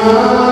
Jai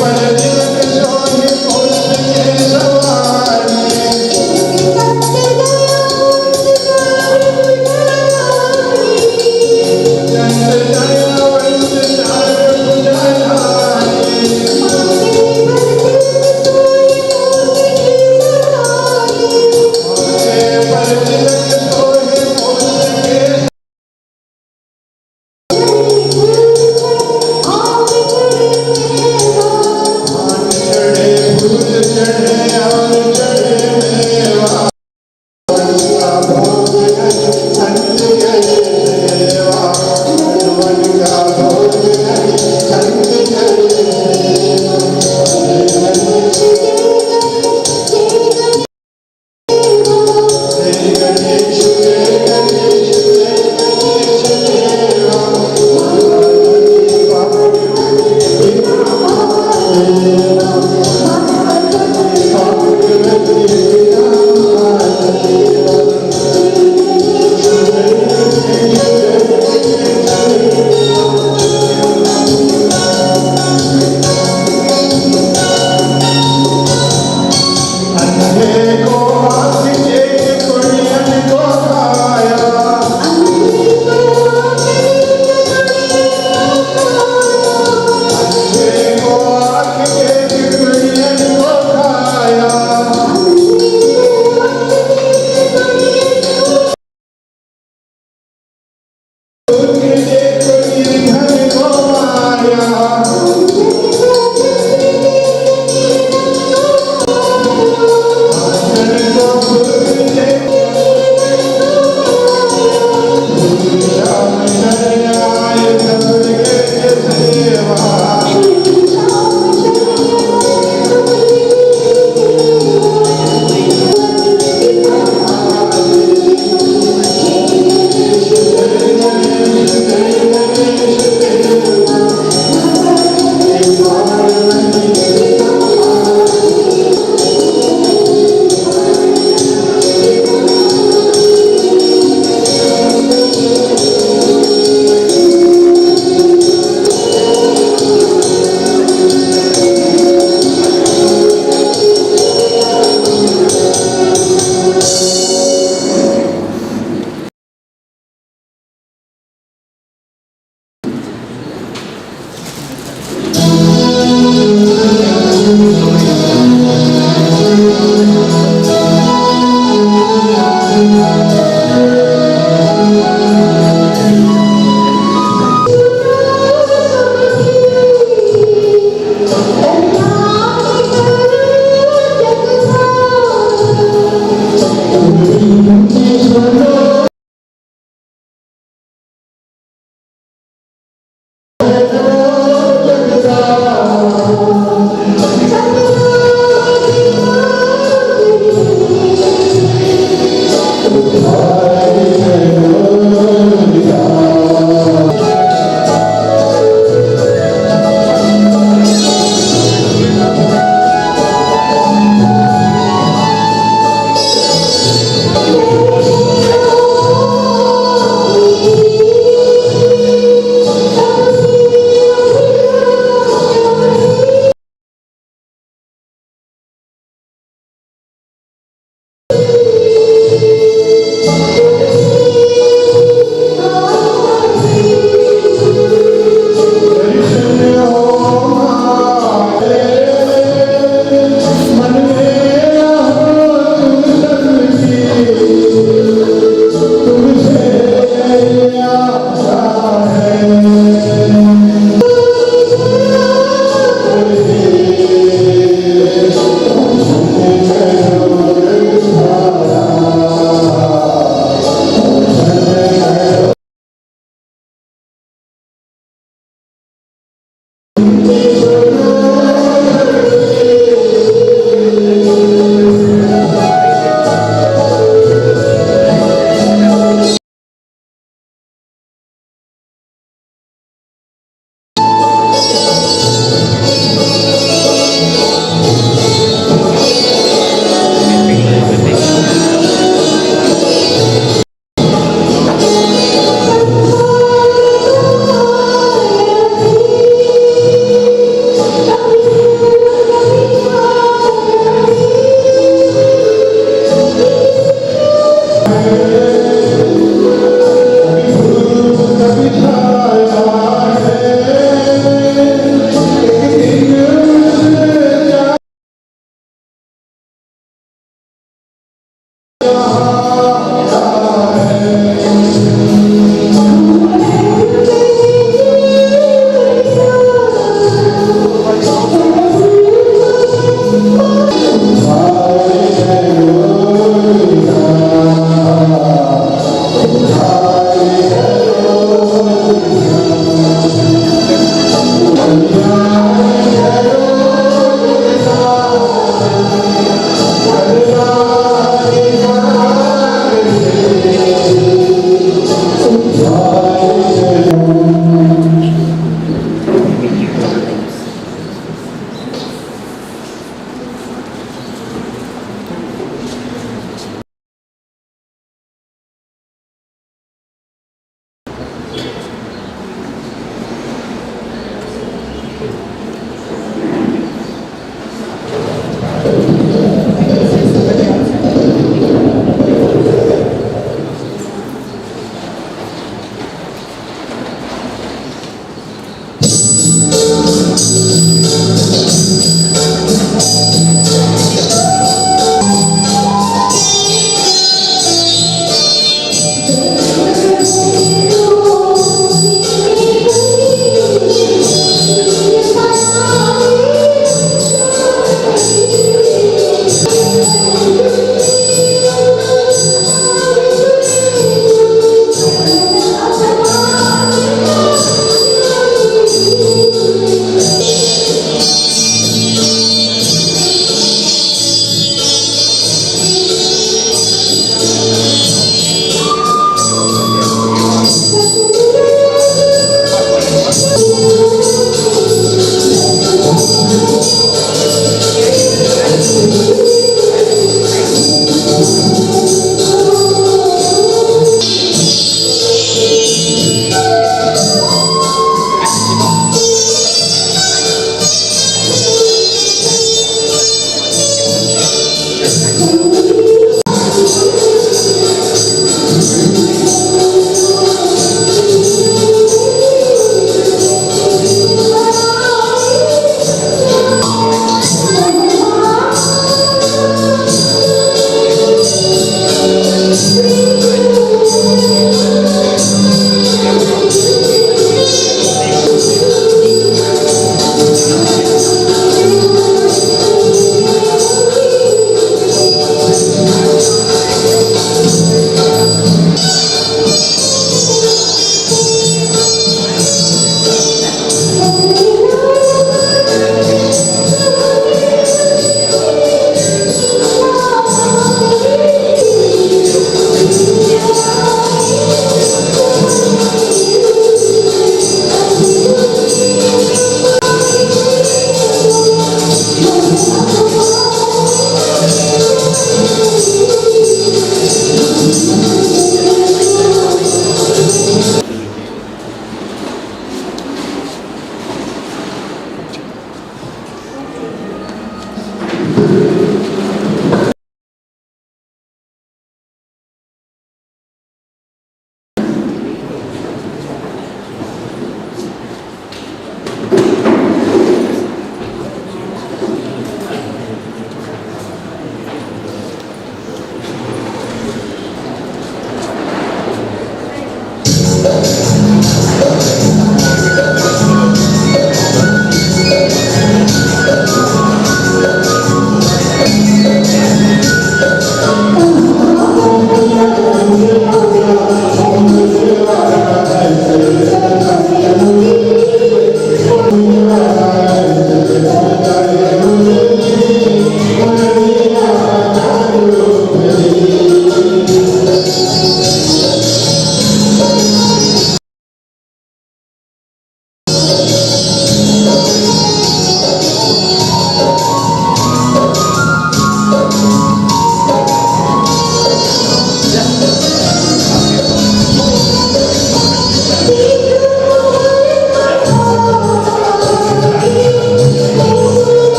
पर दिल के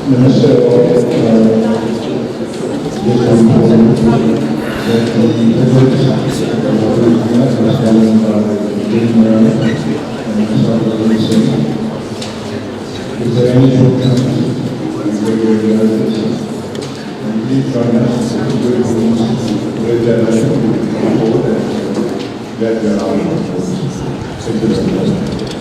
Minister of this is there any shortcomings? And we realize this. And please join us to with their national report and get their outcomes. Thank you very much.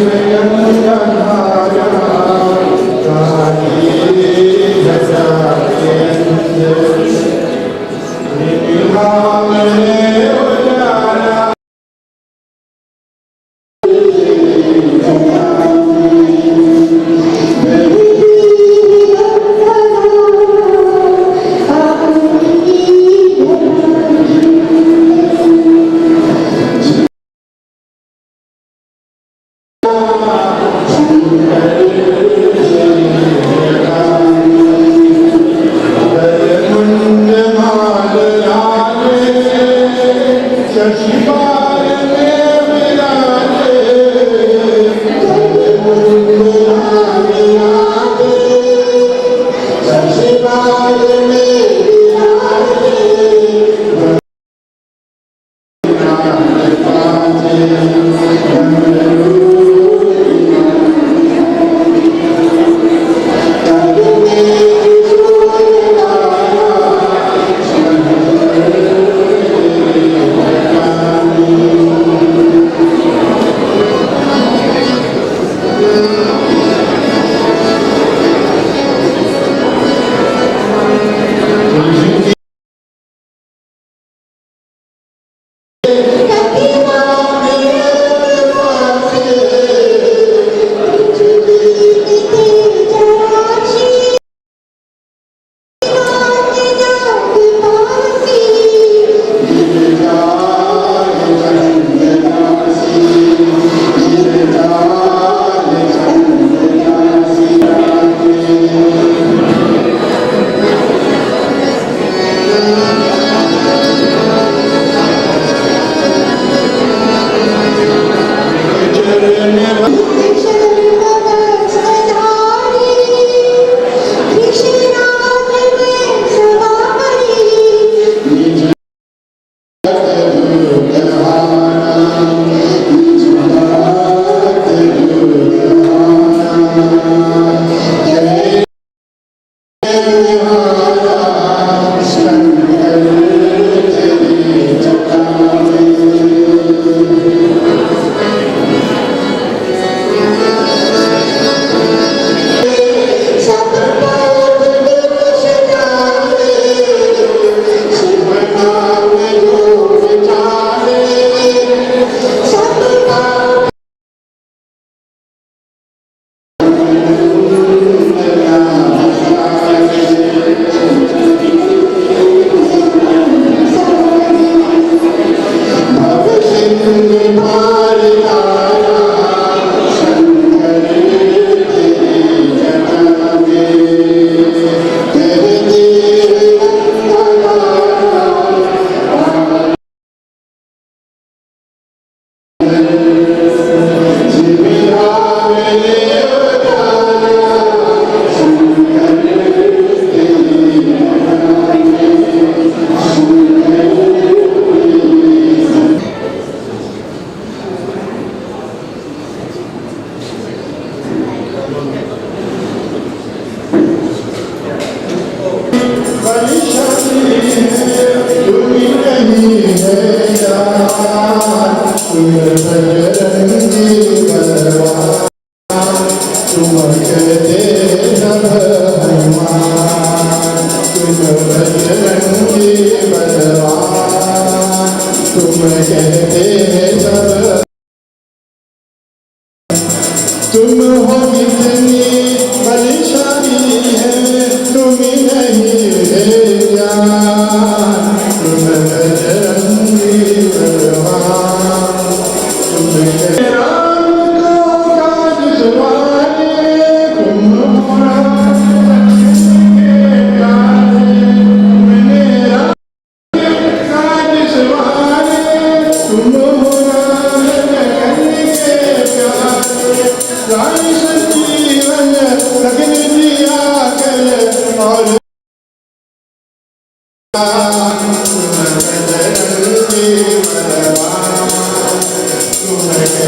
Thank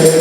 you.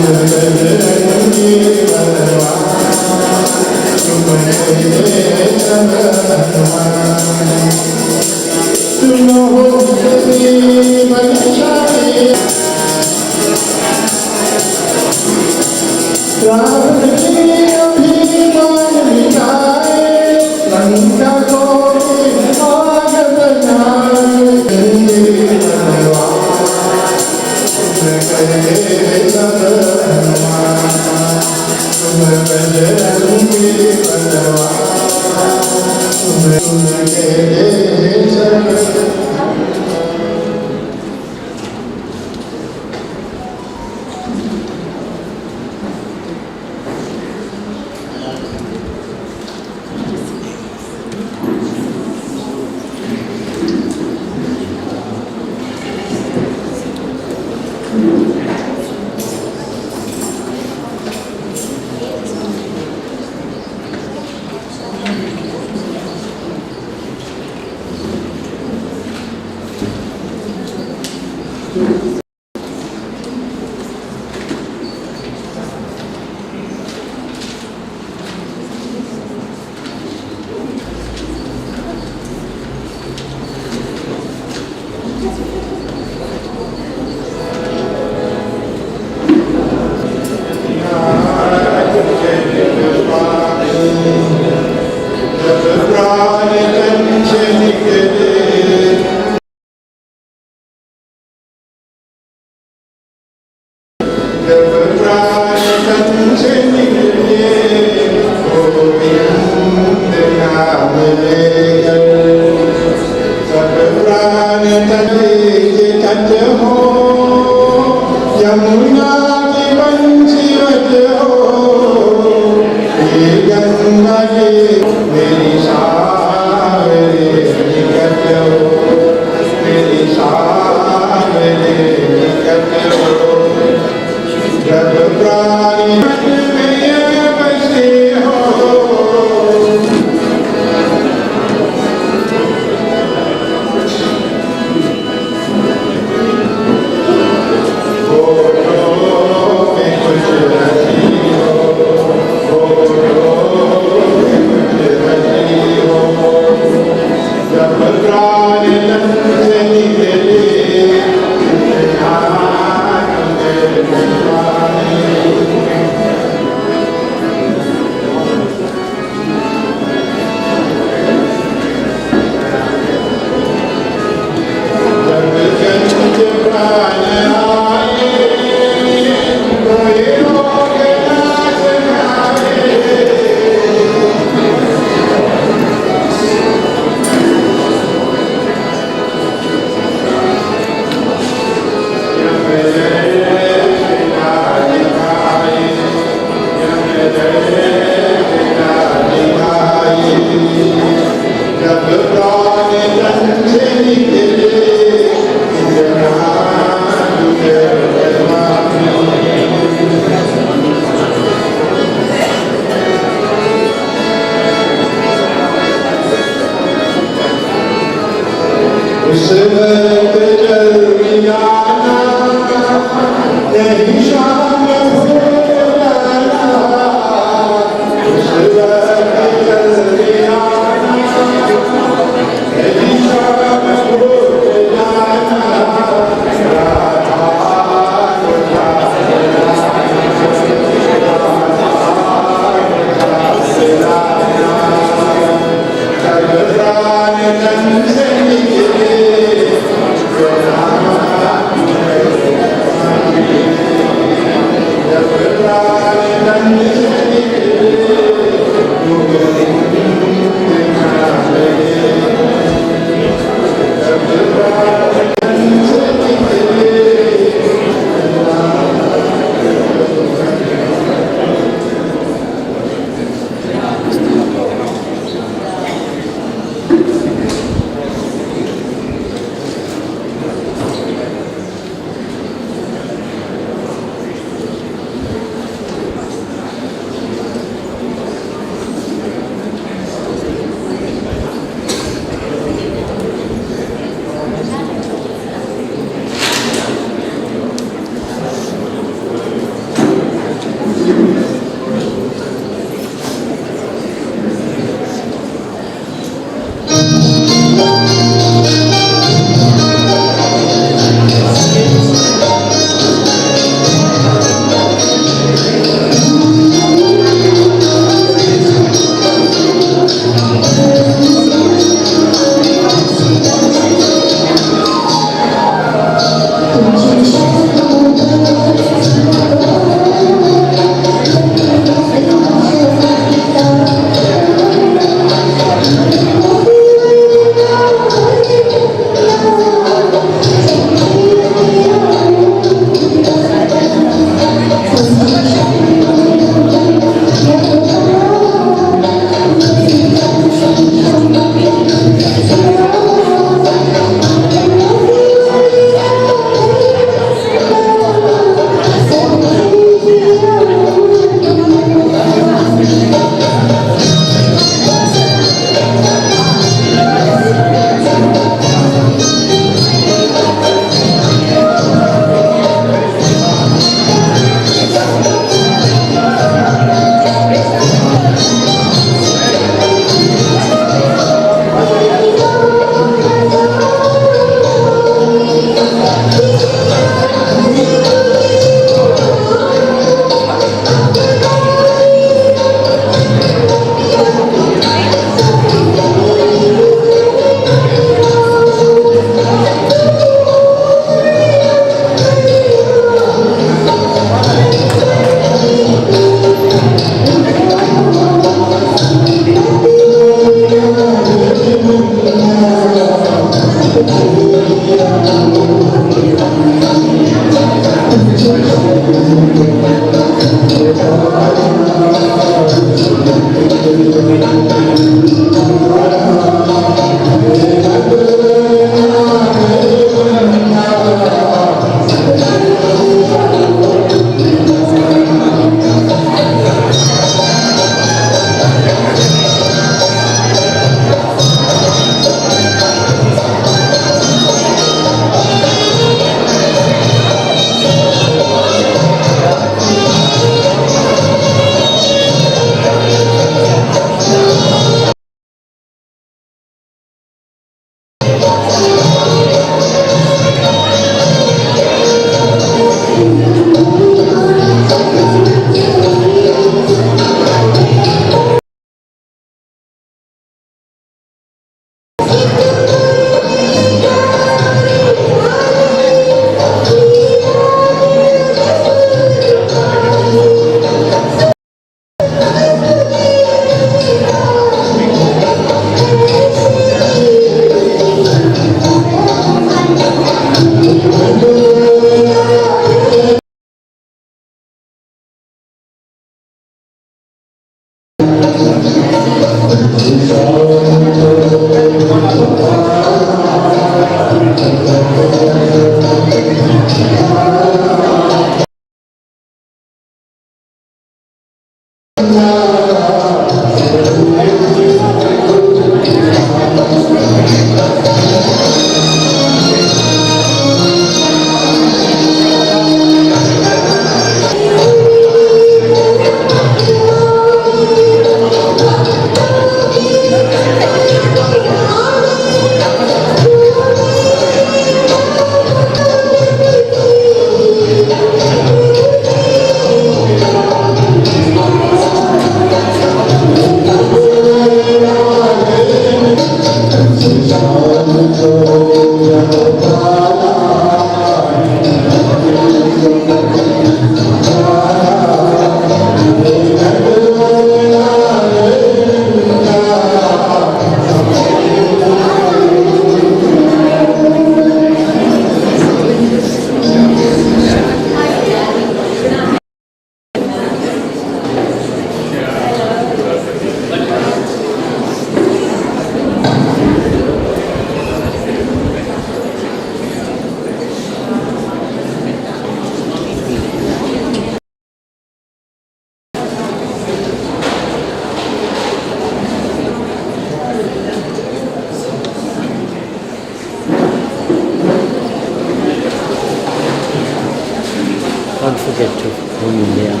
Don't forget to whom you lay on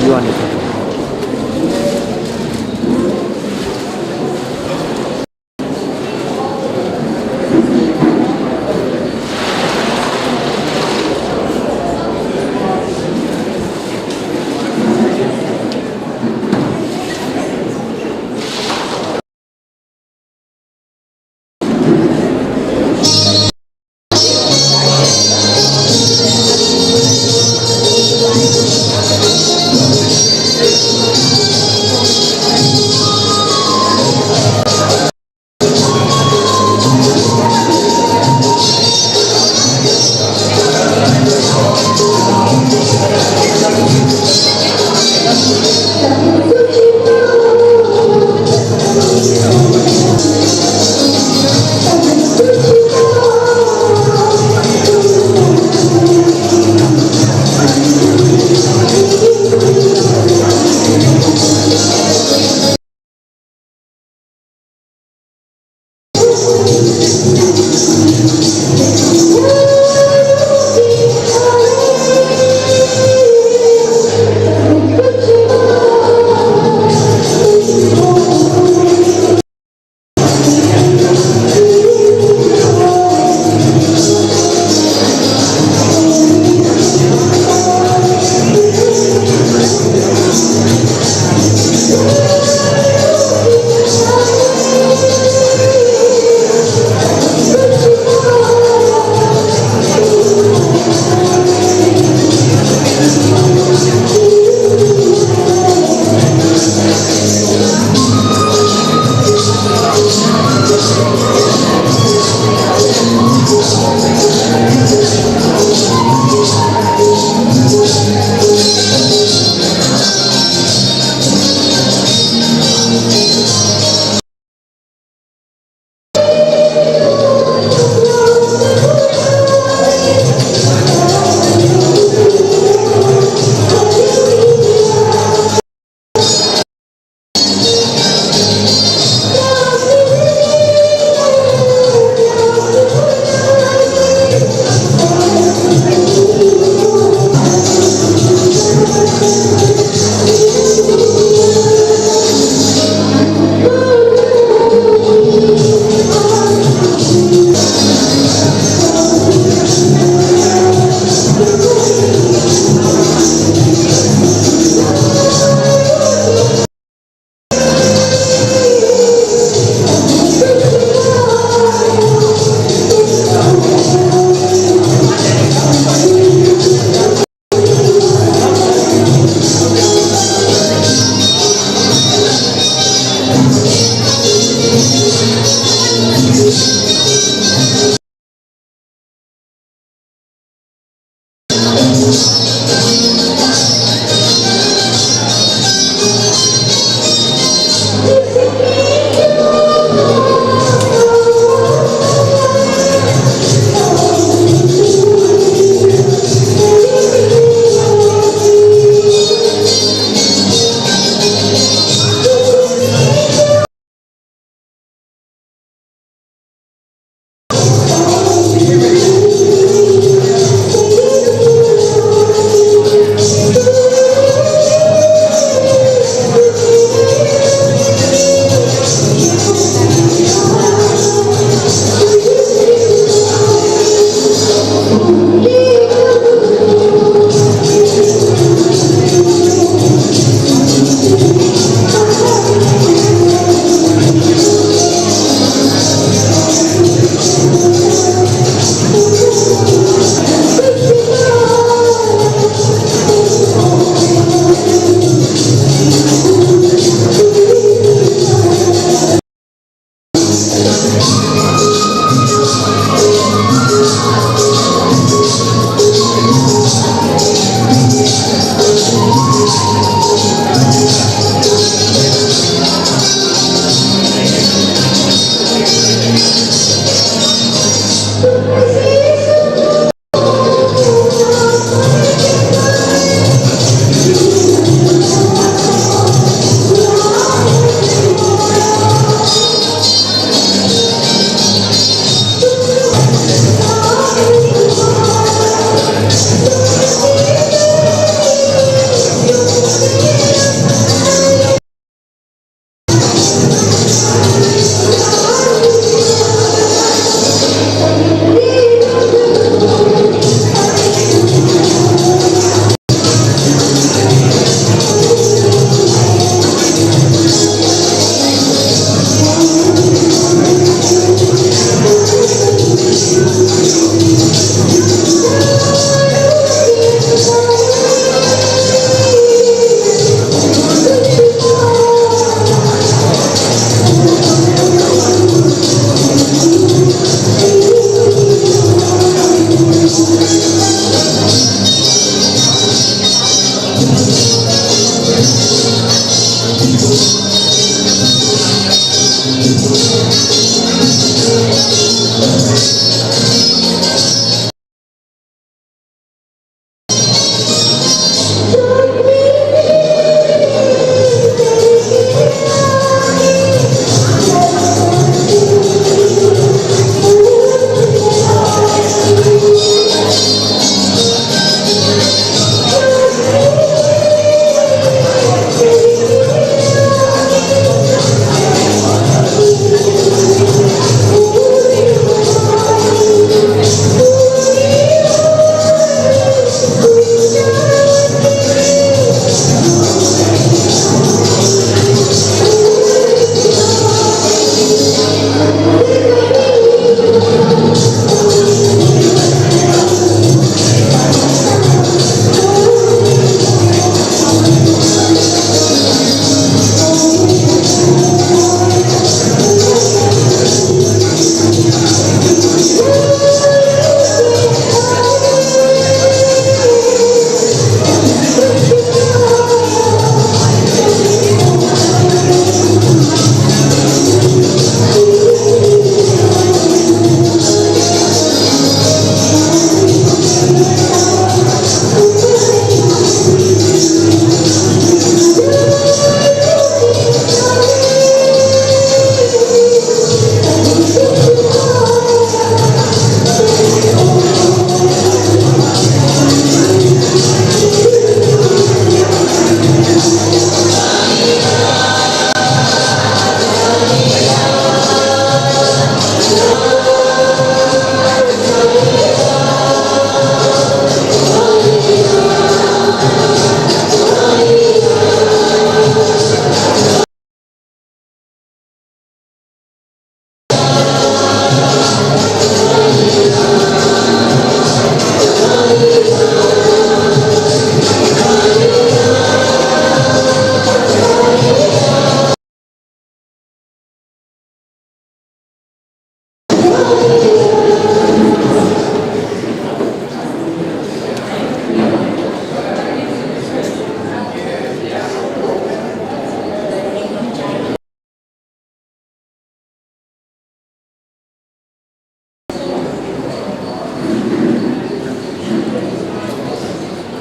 you on it.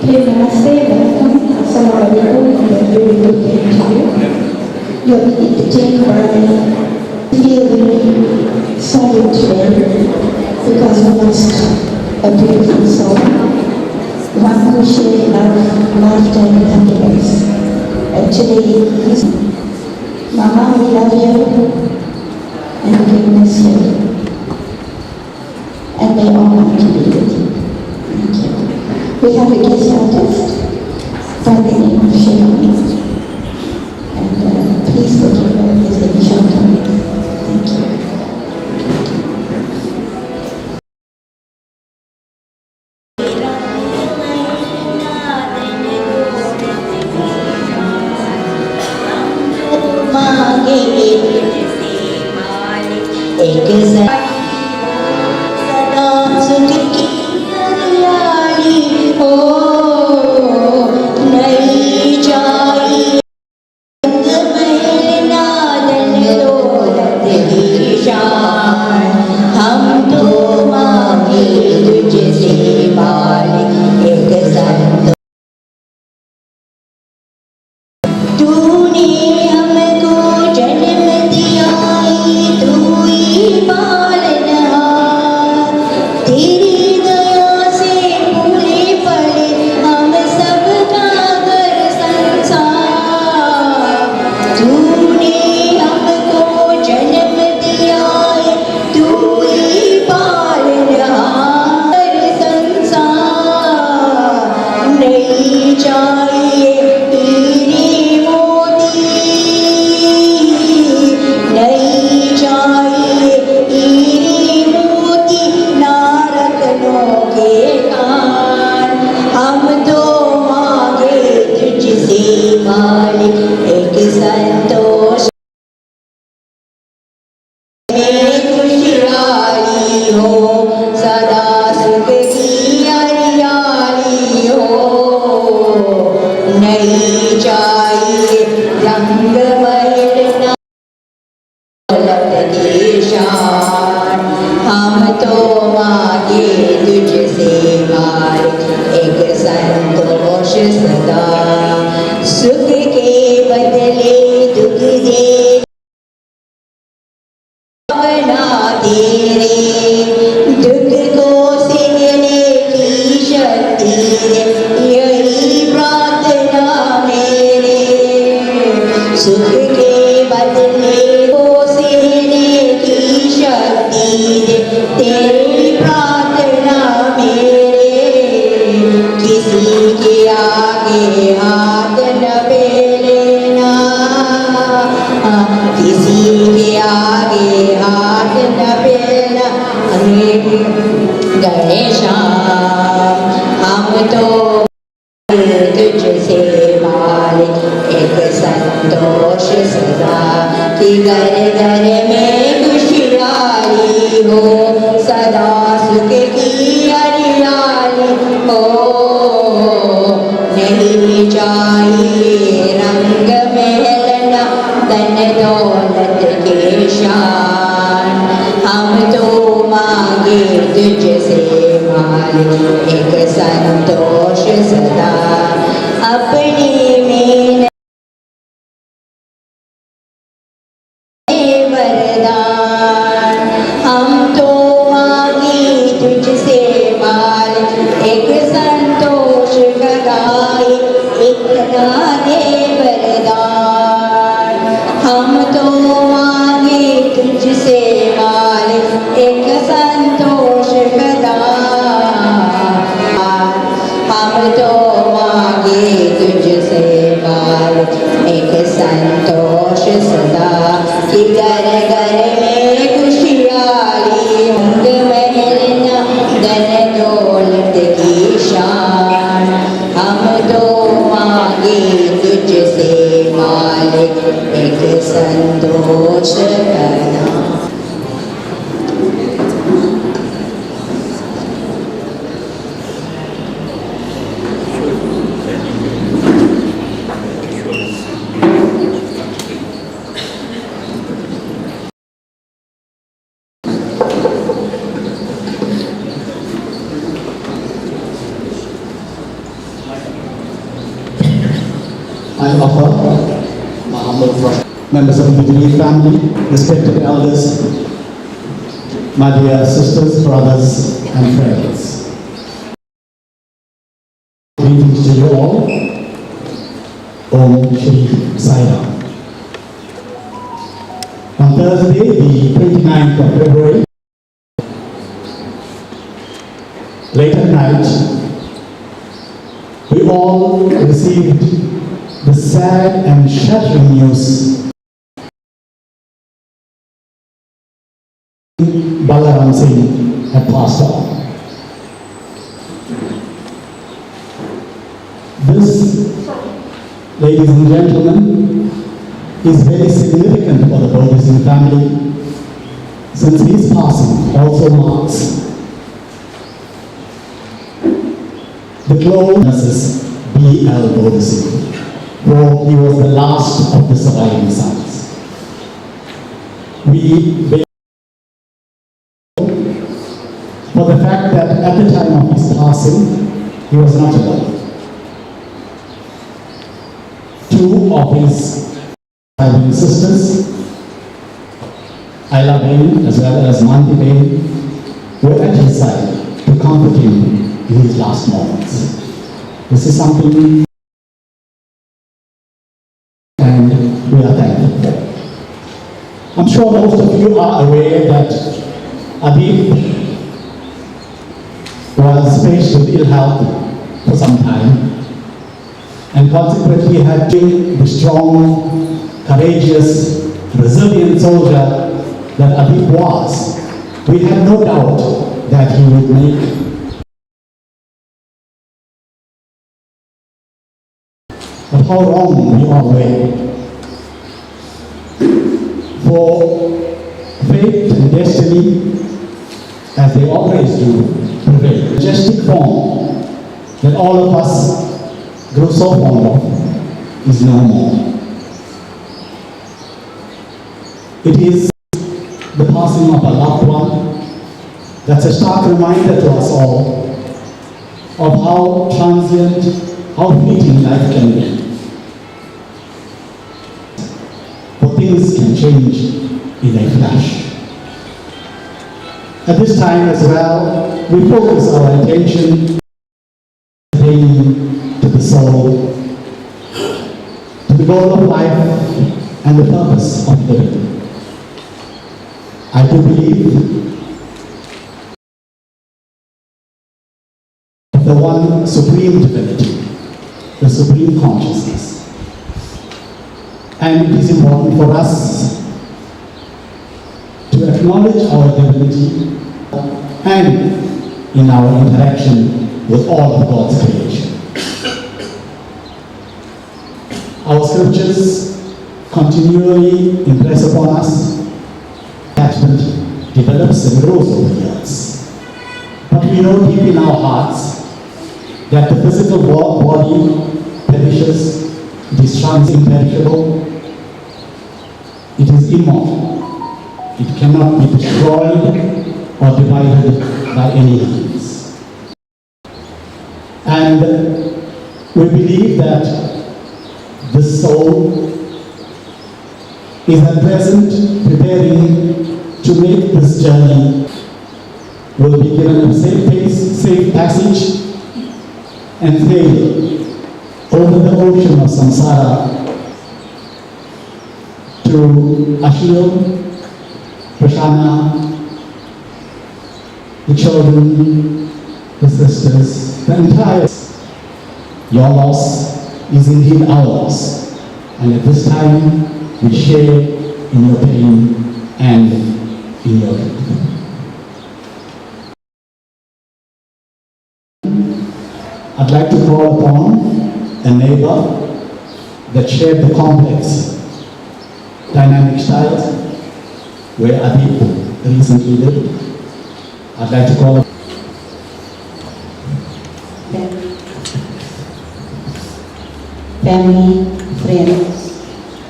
Terima kasih, welcome. Assalamualaikum, and a very good day to you. You're entertained by feel really sorry today because we lost a beautiful soul, one who shared love, laughter, and happiness. And today, Mama, we love you, and we miss you, and may Almighty be with you. Thank you. We have a guest artist by the name of Shirley, and please forgive her his initial comment. Thank you. members of the Jubilee family, respected elders, my dear sisters, brothers, and friends. Greetings to you all. Om Shri Sai Ram. On Thursday, the 29th of February, late at night, we all received the sad and shattering news. Baleram Singh had passed on. This, ladies and gentlemen, is very significant for the Adipsing family, since his passing also marks the close of B.L. Adipsing, for he was the last of the surviving sons. We for the fact that at the time of his passing, he was not alone. Two of his surviving sisters, Ayla Bain as well as Manti Bain, were at his side to comfort him in his last moments. This is something, and we are thankful for. I'm sure most of you are aware that Adip was faced with ill health for some time, and consequently had been the strong, courageous, resilient soldier that Adip was. We had no doubt that he would make. But how wrong we all were. For fate and destiny, as they always do, prevail. The majestic form that all of us grow so fond of is no more. It is the passing of a loved one that's a stark reminder to us all of how transient, how fleeting life can be. For things can change in a flash. At this time as well, we focus our attention to the soul, to the goal of life and the purpose of living. I do believe the one supreme divinity, the supreme consciousness. And it is important for us to acknowledge our divinity and in our interaction with all of God's creation. Our scriptures continually impress upon us attachment develops and grows over years. But we know deep in our hearts that the physical body perishes, it is imperishable, it is immortal. It cannot be destroyed or divided by any means. And we believe that the soul is at present preparing to make this journey, will be given a safe passage and sail over the ocean of samsara to Ashio, Prashana, the children, the sisters, the entire. Your loss is indeed our loss. And at this time, we share in your pain and in your grief. I'd like to call upon a neighbor that shared the complex dynamic styles where Adip recently lived. I'd like to call upon family, friends,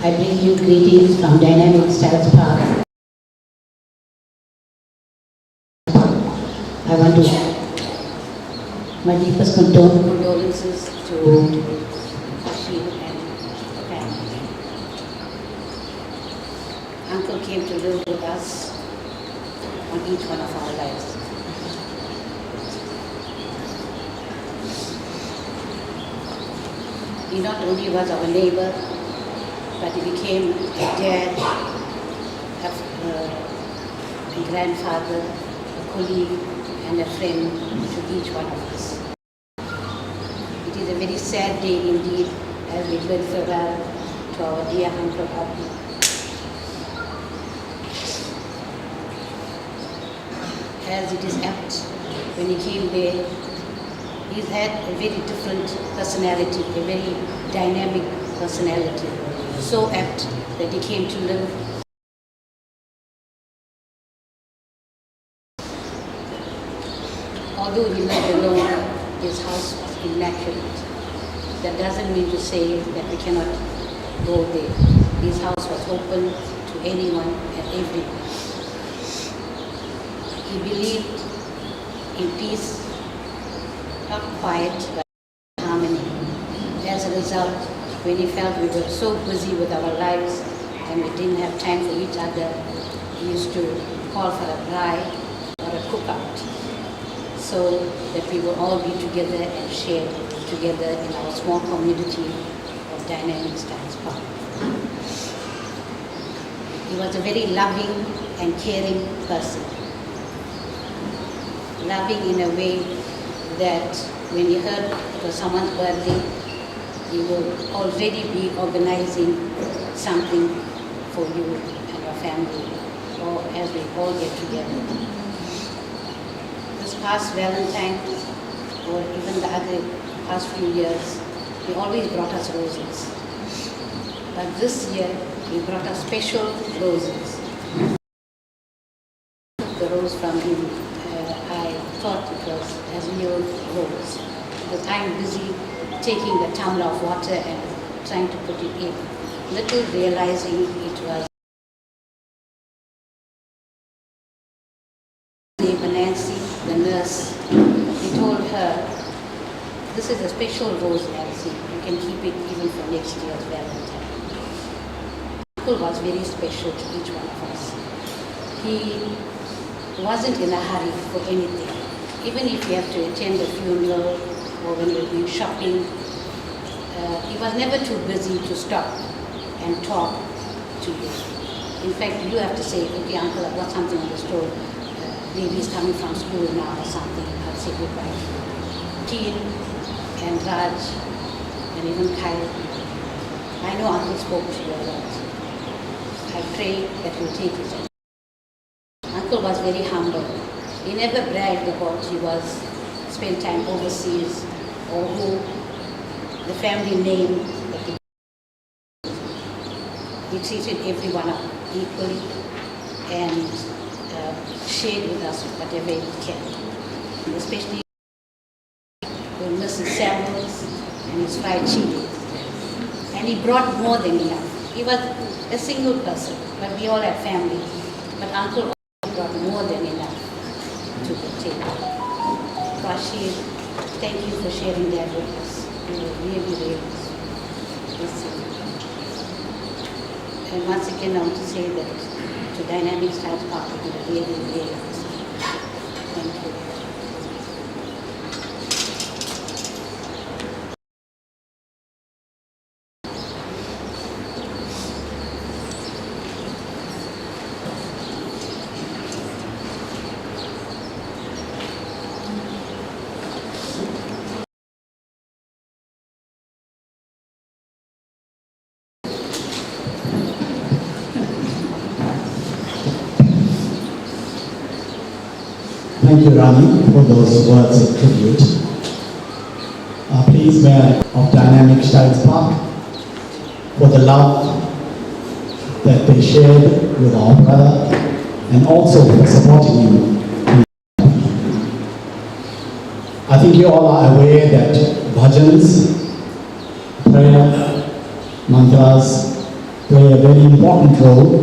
I bring you greetings from Dynamic Styles Park. I want to my deepest condolences to Ashil and family. uncle came to live with us on each one of our lives. He not only was our neighbor, but he became a dad, a grandfather, a colleague, and a friend to each one of us. It is a very sad day indeed as we bid farewell to our dear Uncle Bobby. As it is apt, when he came there, he's had a very different personality, a very dynamic personality. So apt that he came to live. Although he lived alone, his house was immaculate. That doesn't mean to say that we cannot go there. His house was open to anyone and everyone. He believed in peace, not quiet, but harmony. As a result, when he felt we were so busy with our lives and we didn't have time for each other, he used to call for a braai or a cookout so that we would all be together and share together in our small community of Dynamic Styles Park. He was a very loving and caring person. Loving in a way that when he heard it was someone's birthday, he will already be organizing something for you and your family, or as we all get together. This past Valentine's, or even the other past few years, he always brought us roses. But this year, he brought us special roses. I took the rose from him. I thought it was as real rose, because I'm busy taking the tumbler of water and trying to put it in, little realizing it was neighbor Nancy, the nurse. He told her, "This is a special rose, Nancy. You can keep it even for next year's Valentine." Uncle was very special to each one of us. He wasn't in a hurry for anything. Even if you have to attend a funeral or when you're doing shopping, he was never too busy to stop and talk to you. In fact, you have to say, "Okay, Uncle, I've got something on the stove. Baby's coming from school now or something." I'll say goodbye. Teen and Raj and even Kyle, I know Uncle spoke to you a lot. I pray that you'll take it. Uncle was very humble. He never bragged about he was spent time overseas or who the family name that he treated everyone up equally and shared with us whatever he can. Especially with Mrs. Samuels and his fried chili. And he brought more than enough. He was a single person, but we all had family. But Uncle brought more than enough to the table. Rashid, thank you for sharing that with us. We were really, really listening. And once again, I want to say that to Dynamic Styles Park, we were really, really listening. Thank you. Thank you, Rani, for those words of tribute. Please, Mayor of Dynamic Styles Park, for the love that they shared with our brother and also for supporting him. I think you all are aware that bhajans, prayer, mantras play a very important role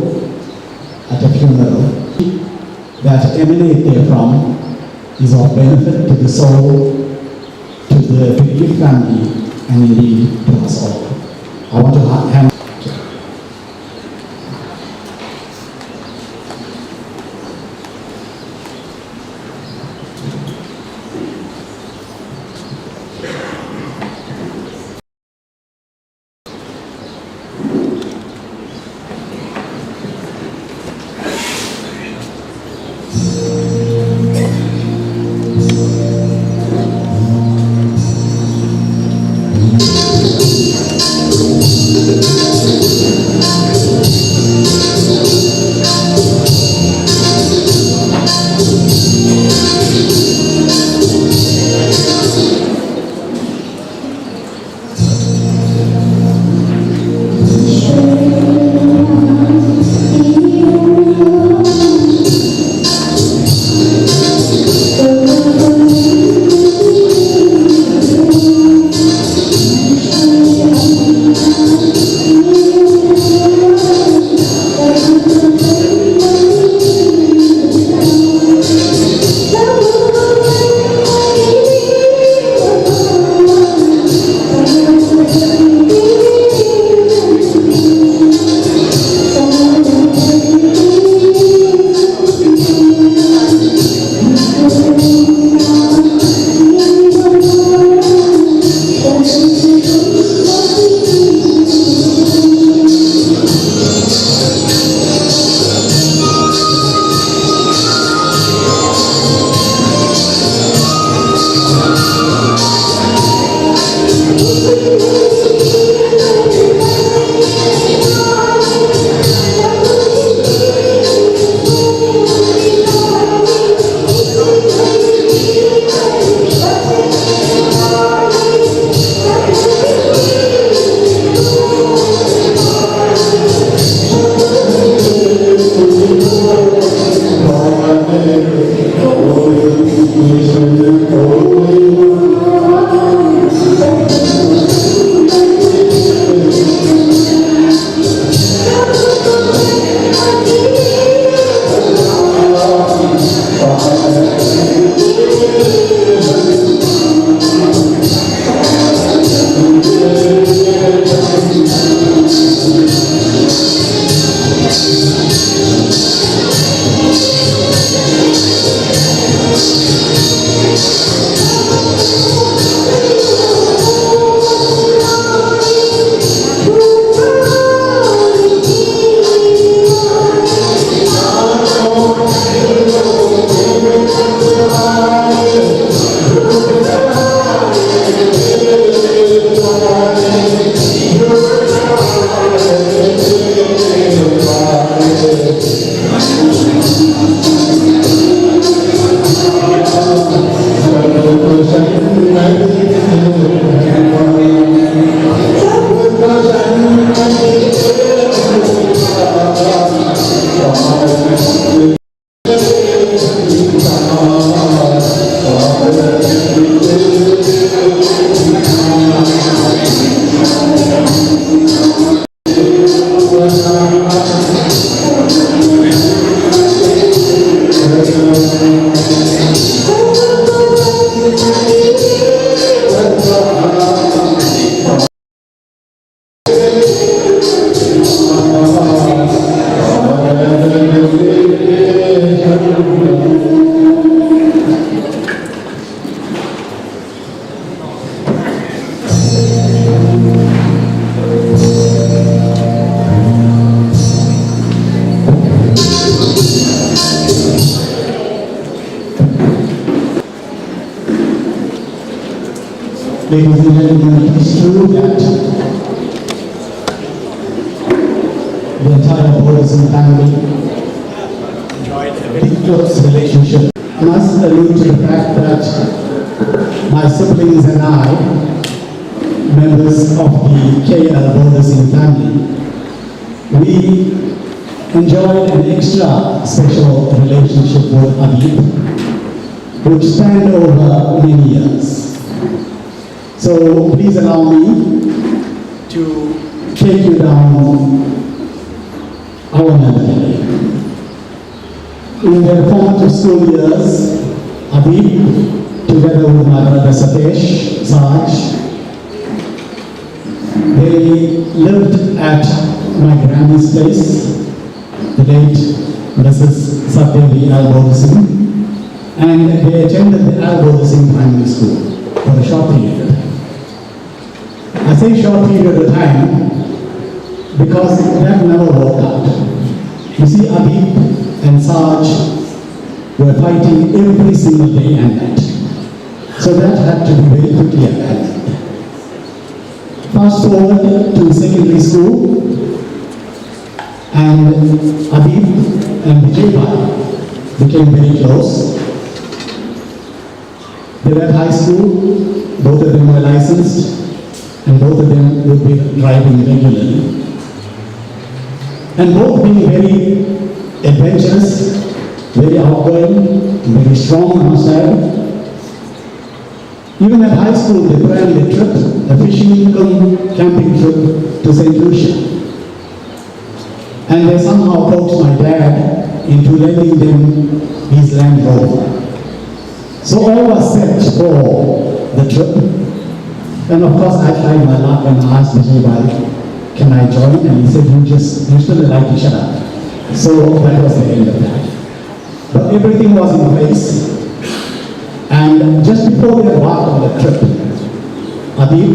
at a funeral. That emanate therefrom is of benefit to the soul, to the bereaved family, and indeed to us all. I want to hand ladies and gentlemen, it is true that the entire Baleram family enjoyed a very close relationship. I must allude to the fact that my siblings and I, members of the KL Baleram family, we enjoyed an extra special relationship with Adip, which spanned over many years. So please allow me to take you down our memory lane. In their formative school years, Adip, together with my brother Satesh, Saj, they lived at my granny's place, the late Mrs. Satyavi Baleram, and they attended the Baleram Primary School for a short period of time. I say short period of time because that never worked out. You see, Adip and Saj were fighting every single day and night. So that had to be very quickly abandoned. Fast forward to secondary school, and Adip and Vijay became very close. They were at high school, both of them were licensed, and both of them would be driving regularly. And both being very adventurous, very outgoing, very strong, I must add. Even at high school, they planned a trip, a fishing camping trip to St. Lucia. And they somehow coaxed my dad into lending them his Land Rover. So all was set for the trip. And of course, I tried my luck and asked Vijay, can I join? And he said, you still like to shut up. So that was the end of that. But everything was in place. And just before they embarked on the trip, Adip,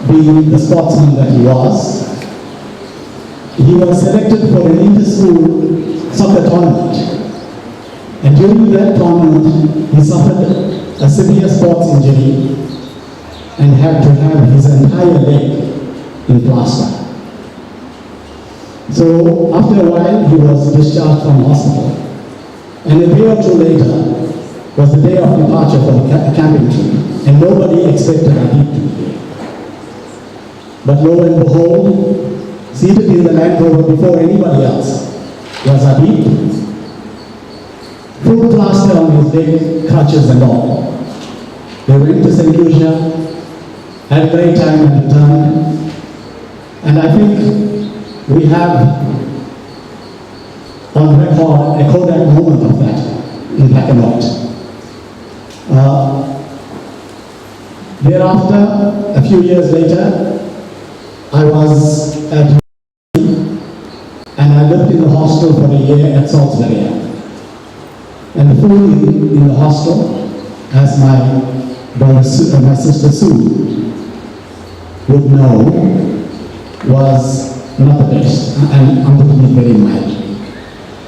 being the sportsman that he was selected for an inter-school soccer tournament. And during that tournament, he suffered a severe sports injury and had to have his entire leg in plaster. So after a while, he was discharged from hospital. And a day or two later was the day of departure for the camping trip, and nobody expected Adip to be there. But lo and behold, seated in the Land Rover before anybody else was Adip, full plaster on his leg, crutches and all. They went to St. Lucia, had a great time and returned. And I think we have on record a Kodak moment of that in black and white. Thereafter, a few years later, I was at and I lived in the hostel for a year at Salisbury. And the food in the hostel, as my sister Sue would know, was not the best, and I'm putting it very mildly.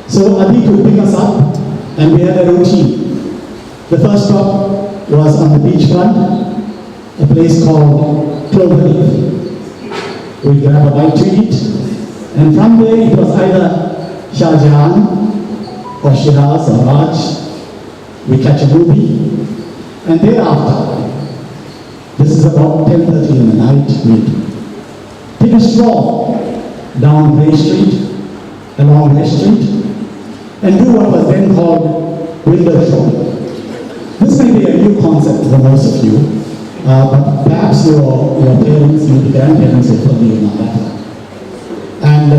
So Adip would pick us up, and we had a routine. The first stop was on the beachfront, a place called Cloverleaf. We'd grab a bite to eat, and from there it was either Shah Jahan or Shiraz or Raj. We catch a movie, and thereafter, this is about 10:30 in the night, we'd take a stroll down Gray Street, along West Street, and do what was then called window shopping. This may be a new concept for most of you, but perhaps your parents, your grandparents will fill you in on that one. And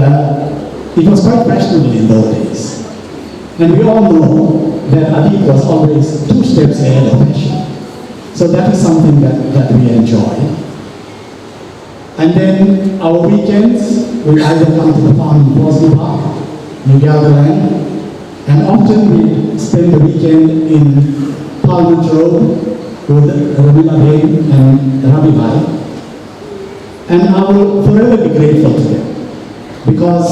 it was quite fashionable in those days. And we all know that Adip was always 2 steps ahead of fashion. So that is something that we enjoy. And then our weekends, we either come to the farm in Boston Park, New Gatherland, and often we spend the weekend in Parliament Road with Ramila Bey and Rabi Bhai. And I will forever be grateful to them, because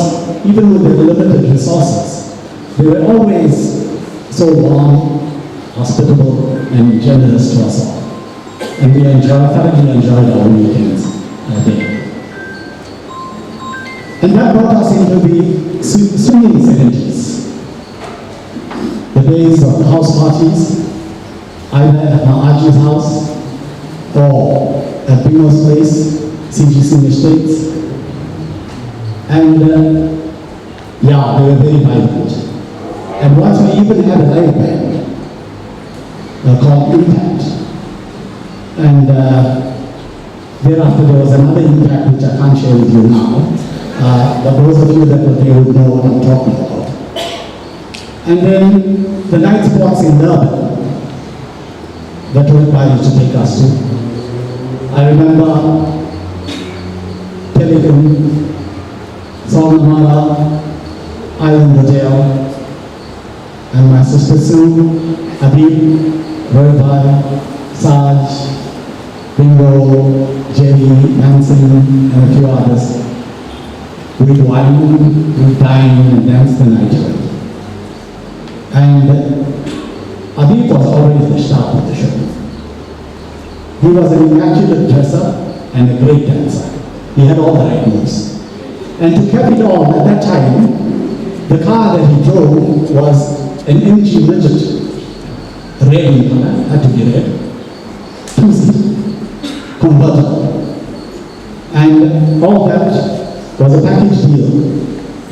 even with their limited resources, they were always so warm, hospitable, and generous to us all. and we thoroughly enjoyed our weekends there. And that brought us into the swinging 70s. The days of house parties, either at Ma'aji's house or at Bingo's place, CGC Estates. And yeah, they were very vibrant. And once we even had a live band called Impact. And thereafter there was another impact which I can't share with you now. But those of you that were there would know what I'm talking about. And then the night spots in Durban that Rohit used to take us to. I remember Pelican, Sonamala, Island Hotel, and my sister Sue, Adib, Rohit, Saj, Bingo, Jerry, Manson, and a few others. We'd wine, we'd dine, and dance the night away. And Adib was always the star of the show. He was an immaculate dresser and a great dancer. He had all the right moves. And to cap it all, at that time, the car that he drove was an MG Midget, red in color, had to be red, two-seat, convertible. And all that was a package deal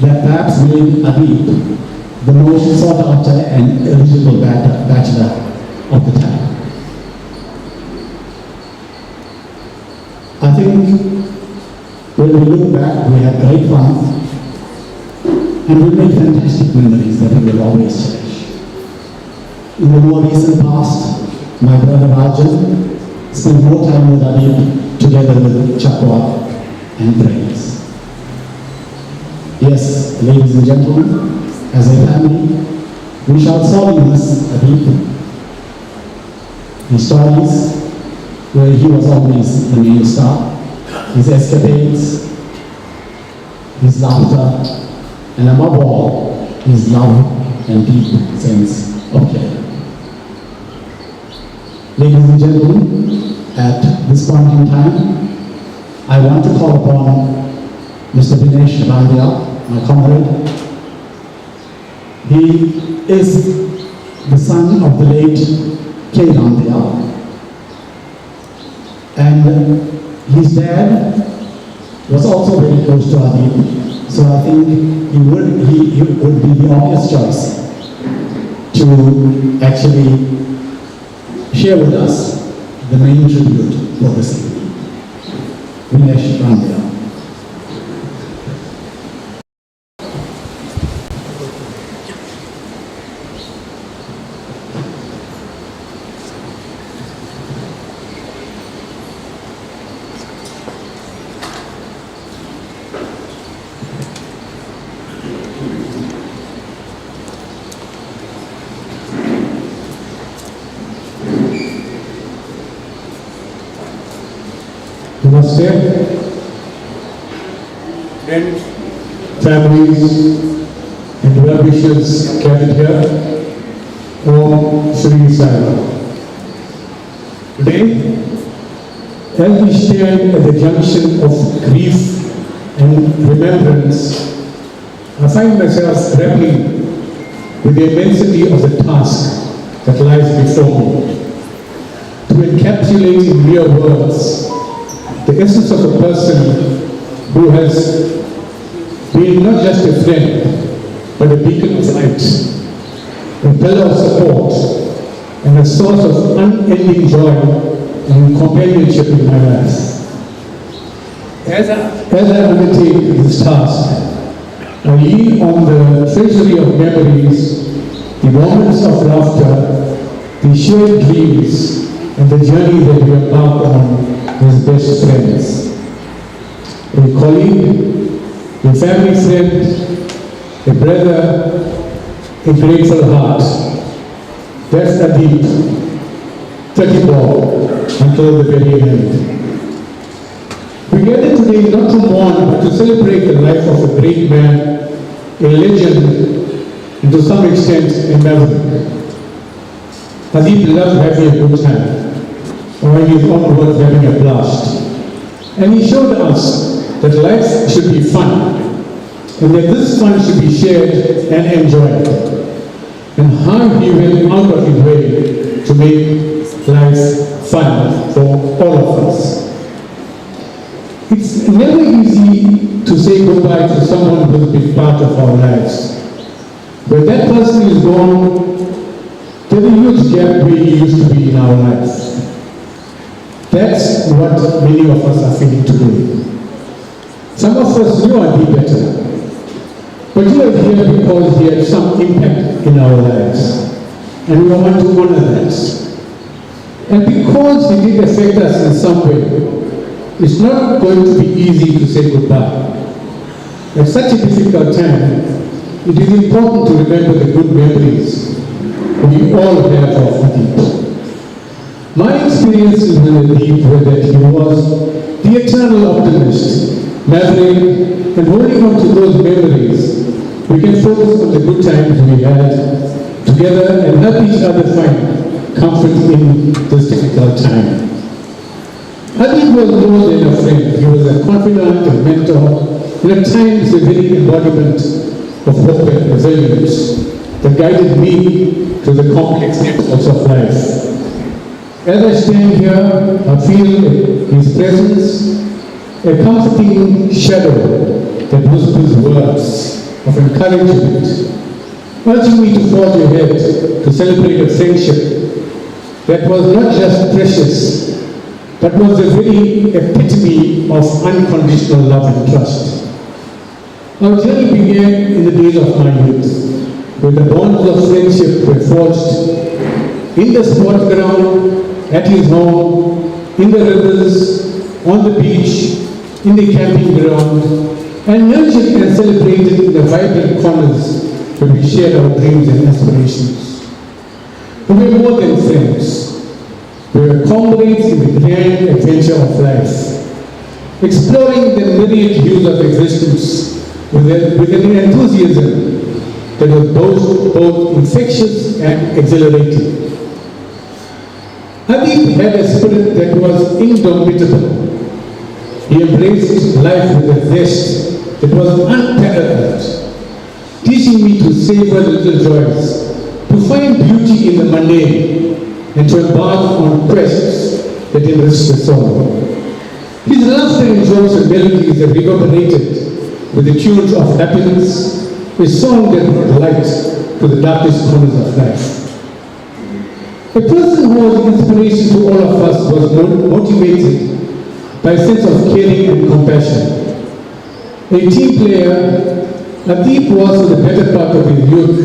that perhaps made Adib the most sought after and eligible bachelor of the time. I think when we look back, we had great fun and we made fantastic memories that we will always cherish. In the more recent past, my brother Rajan spent more time with Adib together with Chakwa and Praise. Yes, ladies and gentlemen, as a family, we shall sorely miss Adib. His stories, where he was always the main star, his escapades, his laughter, and above all, his love and deep sense of care. Ladies and gentlemen, at this point in time, I want to call upon Mr. Dinesh Randia, my comrade. He is the son of the late K. Randia, and his dad was also very close to Adib, so I think he would be the obvious choice to actually share with us the main tribute for this evening. Dinesh Randia. Namaste, friends, families, and well-wishers gathered here. Om Shri Sai Ram. Today, as we stand at the junction of grief and remembrance, I find myself grappling with the immensity of the task that lies before me. To encapsulate in mere words the essence of a person who has been not just a friend, but a beacon of light, a pillar of support, and a source of unending joy and companionship in my life. As I undertake this task, I lean on the treasury of memories, the moments of laughter, the shared dreams, and the journey that we embark on as best friends. A colleague, a family friend, a brother, a grateful heart. That's Adib, 34, until the very end. We gather today not to mourn, but to celebrate the life of a great man, a legend, and to some extent, a maverick. Adib loved having a good time. or in his own words, having a blast. And he showed us that life should be fun, and that this fun should be shared and enjoyed. And how he went out of his way to make life fun for all of us. It's never easy to say goodbye to someone who has been part of our lives. When that person is gone, there's a huge gap where he used to be in our lives. That's what many of us are feeling today. Some of us knew Adip better, but you are here because he had some impact in our lives, and we want to honor that. And because he did affect us in some way, it's not going to be easy to say goodbye. At such a difficult time, it is important to remember the good memories we all have of Adip. My experiences with Adip were that he was the eternal optimist, maverick, and holding on to those memories, we can focus on the good times we had together and help each other find comfort in this difficult time. Adip was more than a friend. He was a confidant, a mentor, and at times a very embodiment of hope and resilience that guided me to the complex depths of life. As I stand here, I feel his presence, a comforting shadow that whispers words of encouragement, urging me to forge ahead to celebrate a friendship that was not just precious, but was the very epitome of unconditional love and trust. Our journey began in the days of my youth, when the bonds of friendship were forged in the sport ground, at his home, in the rivers, on the beach, in the camping ground, and nurtured and celebrated in the vibrant corners where we shared our dreams and aspirations. We were more than friends. We were comrades in the grand adventure of life, exploring the myriad hues of existence with an enthusiasm that was both infectious and exhilarating. Adip had a spirit that was indomitable. He embraced life with a zest that was unparalleled, teaching me to savor the little joys, to find beauty in the mundane, and to embark on quests that enrich the soul. His laughter and jokes and melodies that reverberated with the tunes of happiness, a song that brought light to the darkest corners of life. A person who was inspiration to all of us was motivated by a sense of caring and compassion. A team player, Adip was for the better part of his youth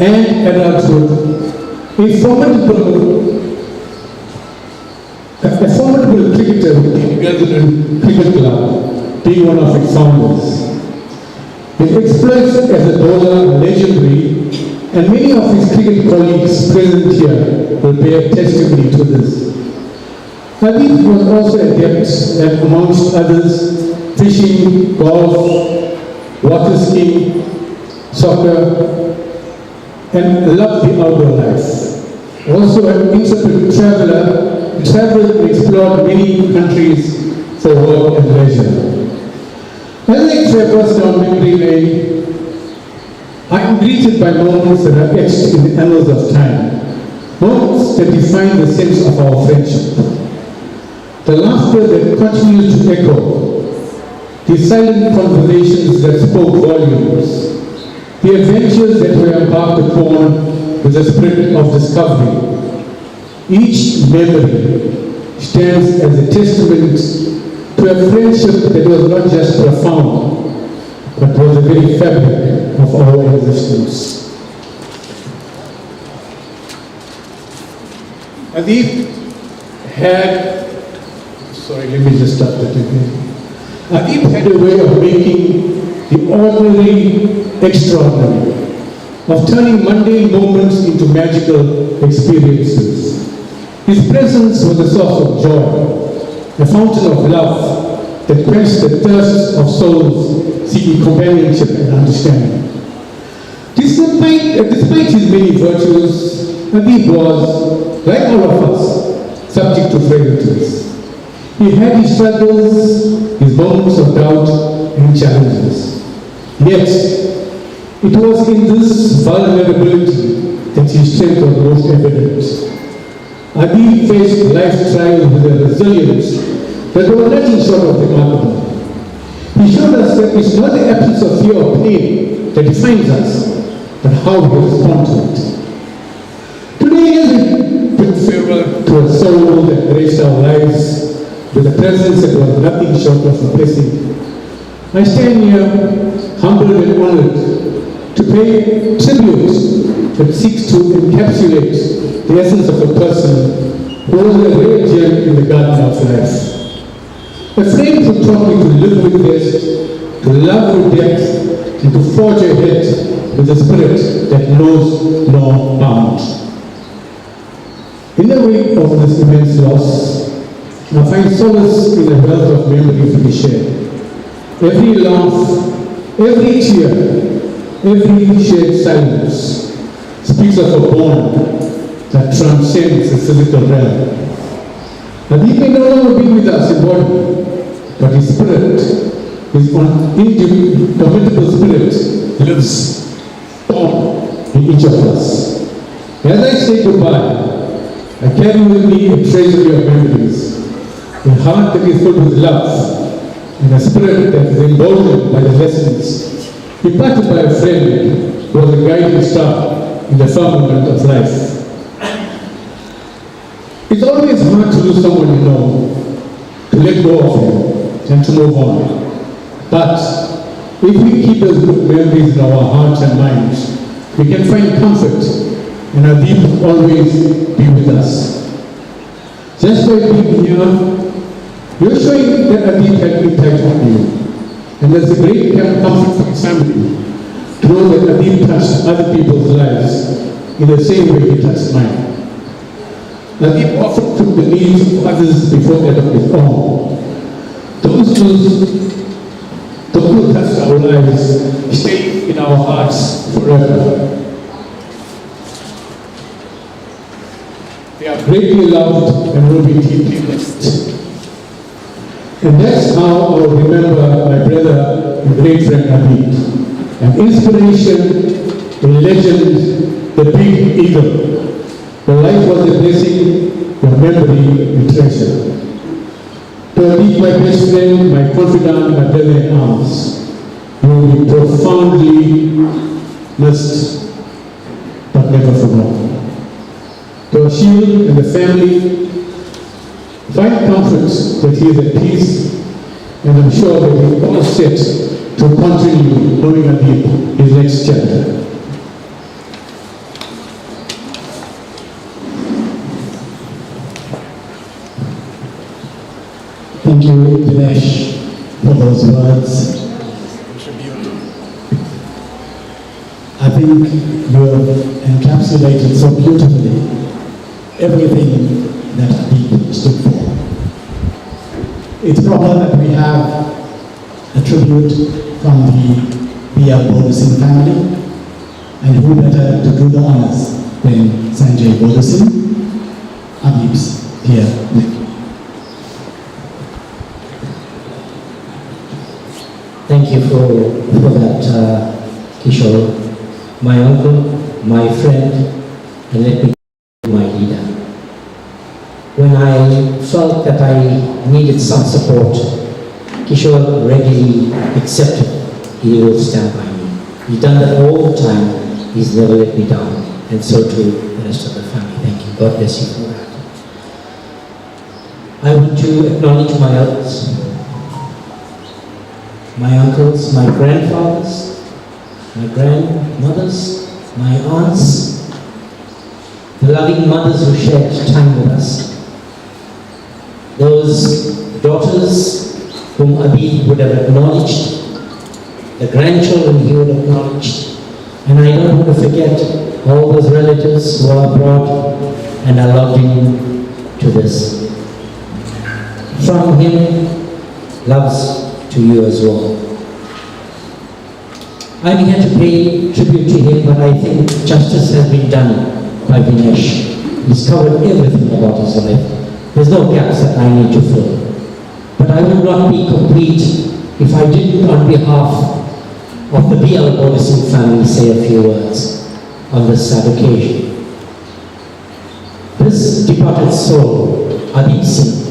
and adulthood a formidable cricketer with the Neighbourly Cricket Club, being one of its founders. His exploits as a bowler are legendary, and many of his cricket colleagues present here will bear testimony to this. Adip was also adept at, amongst others, fishing, golf, water skiing, soccer, and loved the outdoor life. Also an intrepid traveler, he traveled and explored many countries for work and leisure. As I traversed down memory lane, I am greeted by moments that are etched in the annals of time, moments that define the sense of our friendship. The laughter that continues to echo, the silent conversations that spoke volumes, the adventures that were embarked upon with a spirit of discovery. Each memory stands as a testament to a friendship that was not just profound, but was the very fabric of our existence. Adip had, let me just start that again. Adip had a way of making the ordinary extraordinary, of turning mundane moments into magical experiences. His presence was a source of joy, a fountain of love that quenched the thirst of souls seeking companionship and understanding. Despite his many virtues, Adip was, like all of us, subject to frailties. He had his struggles, his moments of doubt and challenges. Yet, it was in this vulnerability that his strength was most evident. Adib faced life's trials with a resilience that was nothing short of remarkable. He showed us that it's not the absence of fear or pain that defines us, but how we respond to it. Today, as we bid farewell to a soul that graced our lives with a presence that was nothing short of a blessing, I stand here humbled and honored to pay tribute that seeks to encapsulate the essence of a person who was a rare gem in the garden of life. A friend who taught me to live with zest, to love with depth, and to forge ahead with a spirit that knows no bound. In the wake of this immense loss, I find solace in a wealth of memories to be shared. Every laugh, every tear, every shared silence speaks of a bond that transcends the physical realm. And he may no longer be with us in body, but his spirit, his indomitable spirit, lives on in each of us. As I say goodbye, I carry with me a treasury of memories, a heart that is filled with love, and a spirit that is emboldened by the lessons imparted by a friend who was a guiding star in the firmament of life. It's always hard to lose someone you know, to let go of him, and to move on. But if we keep those good memories in our hearts and minds, we can find comfort, and Adib will always be with us. Just by being here, you're showing that Adib had impact on you. And there's a great comfort for his family to know that Adib touched other people's lives in the same way he touched mine. Adib often took the needs of others before that of his own. Those who touched our lives stay in our hearts forever. They are greatly loved and will be deeply missed. And that's how I will remember my brother and great friend Adib. An inspiration, a legend, the big eagle. Your life was a blessing, your memory a treasure. To Adib, my best friend, my confidant, my brother in arms, you will be profoundly missed, but never forgotten. To Ashil and the family, find comfort that he is at peace, and I'm sure that we are all set to continue knowing Adib his next chapter. Thank you, Dinesh, for those words. I think you have encapsulated so beautifully everything that Adib stood for. It's proper that we have a tribute from the B.L. Baleram family, and who better to do the honors than Sanjay Baleram, Adib's dear nephew. Thank you for that, Kishore. My uncle, my friend, and let me my leader. When I felt that I needed some support, Kishore readily accepted. He will stand by me. He's done that all the time. He's never let me down. And so too the rest of the family. Thank you. God bless you for that. I want to acknowledge my elders, my uncles, my grandfathers, my grandmothers, my aunts, the loving mothers who shared time with us, those daughters whom Adib would have acknowledged, the grandchildren he would have acknowledged, and I don't want to forget all those relatives who are abroad and are logged in to this. From him, loves to you as well. I'm here to pay tribute to him, but I think justice has been done by Dinesh. He's covered everything about his life. There's no gaps that I need to fill. But I would not be complete if I didn't, on behalf of the B.L. Baleram family, say a few words on this sad occasion. This departed soul, Adipsing,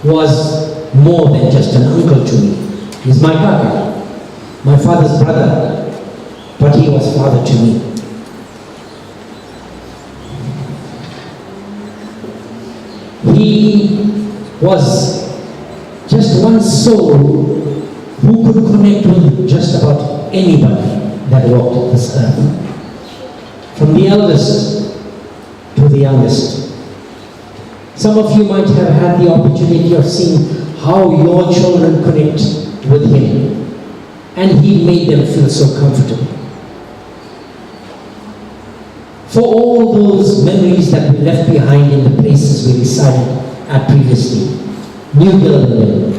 was more than just an uncle to me. He's my kaka, my father's brother, but he was father to me. He was just one soul who could connect with just about anybody that walked this earth. From the eldest to the youngest. Some of you might have had the opportunity of seeing how your children connect with him, and he made them feel so comfortable. For all those memories that we left behind in the places we resided at previously, Neighbourly,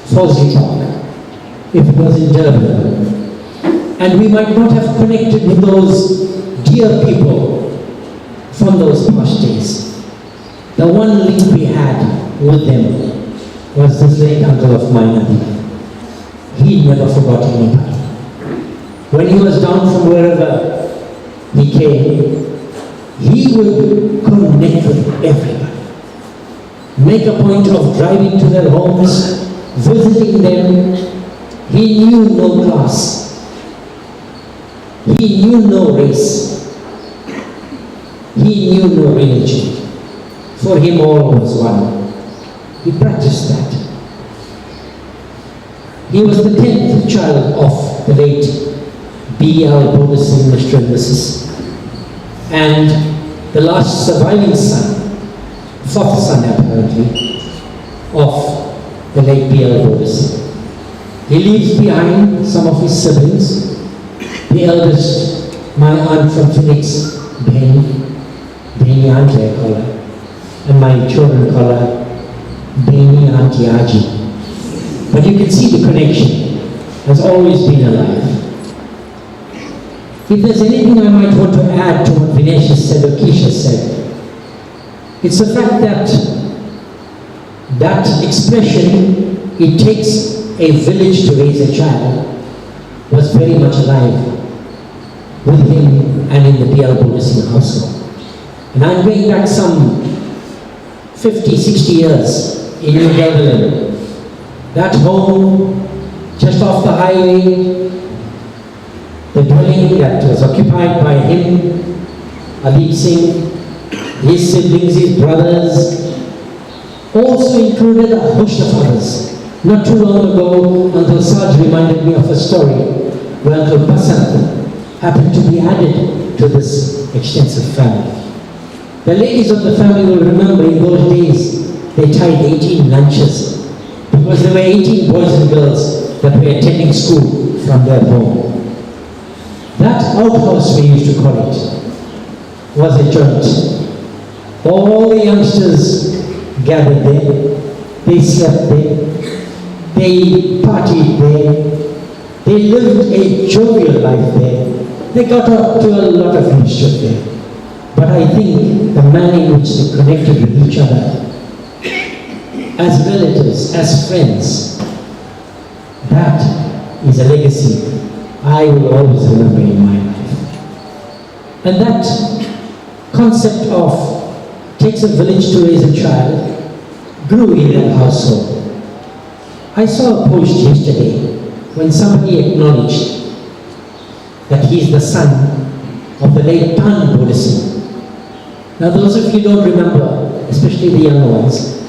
Fawsley Park, if it was in Durban, and we might not have connected with those dear people from those past days. The one link we had with them was this late uncle of mine, Adi. He never forgot anybody. When he was down from wherever he came, he would connect with everybody. Make a point of driving to their homes, visiting them. He knew no class. He knew no race. He knew no religion. For him all was one. He practiced that. He was the 10th child of the late B.L. Baleram, Mr. and Mrs. and the last surviving son, fourth son apparently, of the late B.L. Baleram. He leaves behind some of his siblings. The eldest, my aunt from Phoenix, Beni Auntie I call her, and my children call her Beni Auntie Aji. But you can see the connection has always been alive. If there's anything I might want to add to what Vinesh said or Keisha said, it's the fact that that expression, it takes a village to raise a child, was very much alive with him and in the B.L. Baleram household. And I'm going back some 50, 60 years in Neighbourly. That home, just off the highway, the dwelling that was occupied by him, Adipsing, his siblings, his brothers, also included a host of others. Not too long ago, Uncle Sarge reminded me of a story where Uncle Basant happened to be added to this extensive family. The ladies of the family will remember in those days they tied 18 lunches because there were 18 boys and girls that were attending school from their home. That outhouse, we used to call it, was a joint. All the youngsters gathered there, they slept there, they partied there, they lived a jovial life there, they got up to a lot of mischief there. But I think the manner in which they connected with each other, as relatives, as friends, that is a legacy I will always remember in my life. And that concept of takes a village to raise a child grew in that household. I saw a post yesterday when somebody acknowledged that he is the son of the late Tan Baleram. Now those of you who don't remember, especially the younger ones,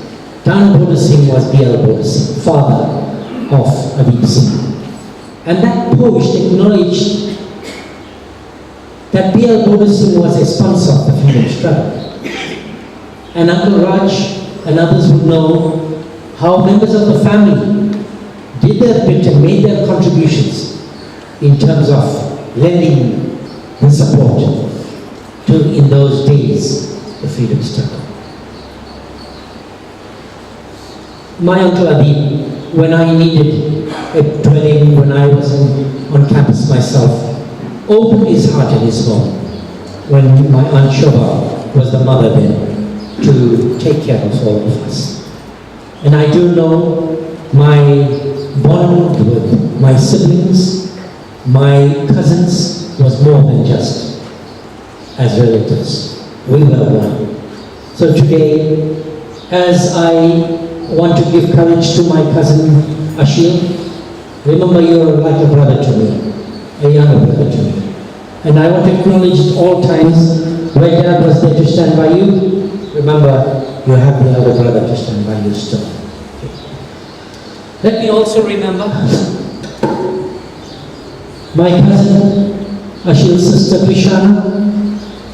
Tan Baleram was B.L. Baleram, father of Adipsing. And that post acknowledged that B.L. Baleram was a sponsor of the freedom struggle. And Uncle Raj and others would know how members of the family did their bit and made their contributions in terms of lending the support to, in those days, the freedom struggle. My Uncle Adib, when I needed a dwelling, when I was on campus myself, opened his heart and his home when my Aunt Shobha was the mother then. to take care of all of us. And I do know my bond with my siblings, my cousins, was more than just as relatives. We were one. So today, as I want to give courage to my cousin Ashil, remember you're like a brother to me, a younger brother to me. And I want to acknowledge at all times where Dad was there to stand by you, remember you have the other brother to stand by you still. Okay. Let me also remember my cousin Ashil's sister Prishana,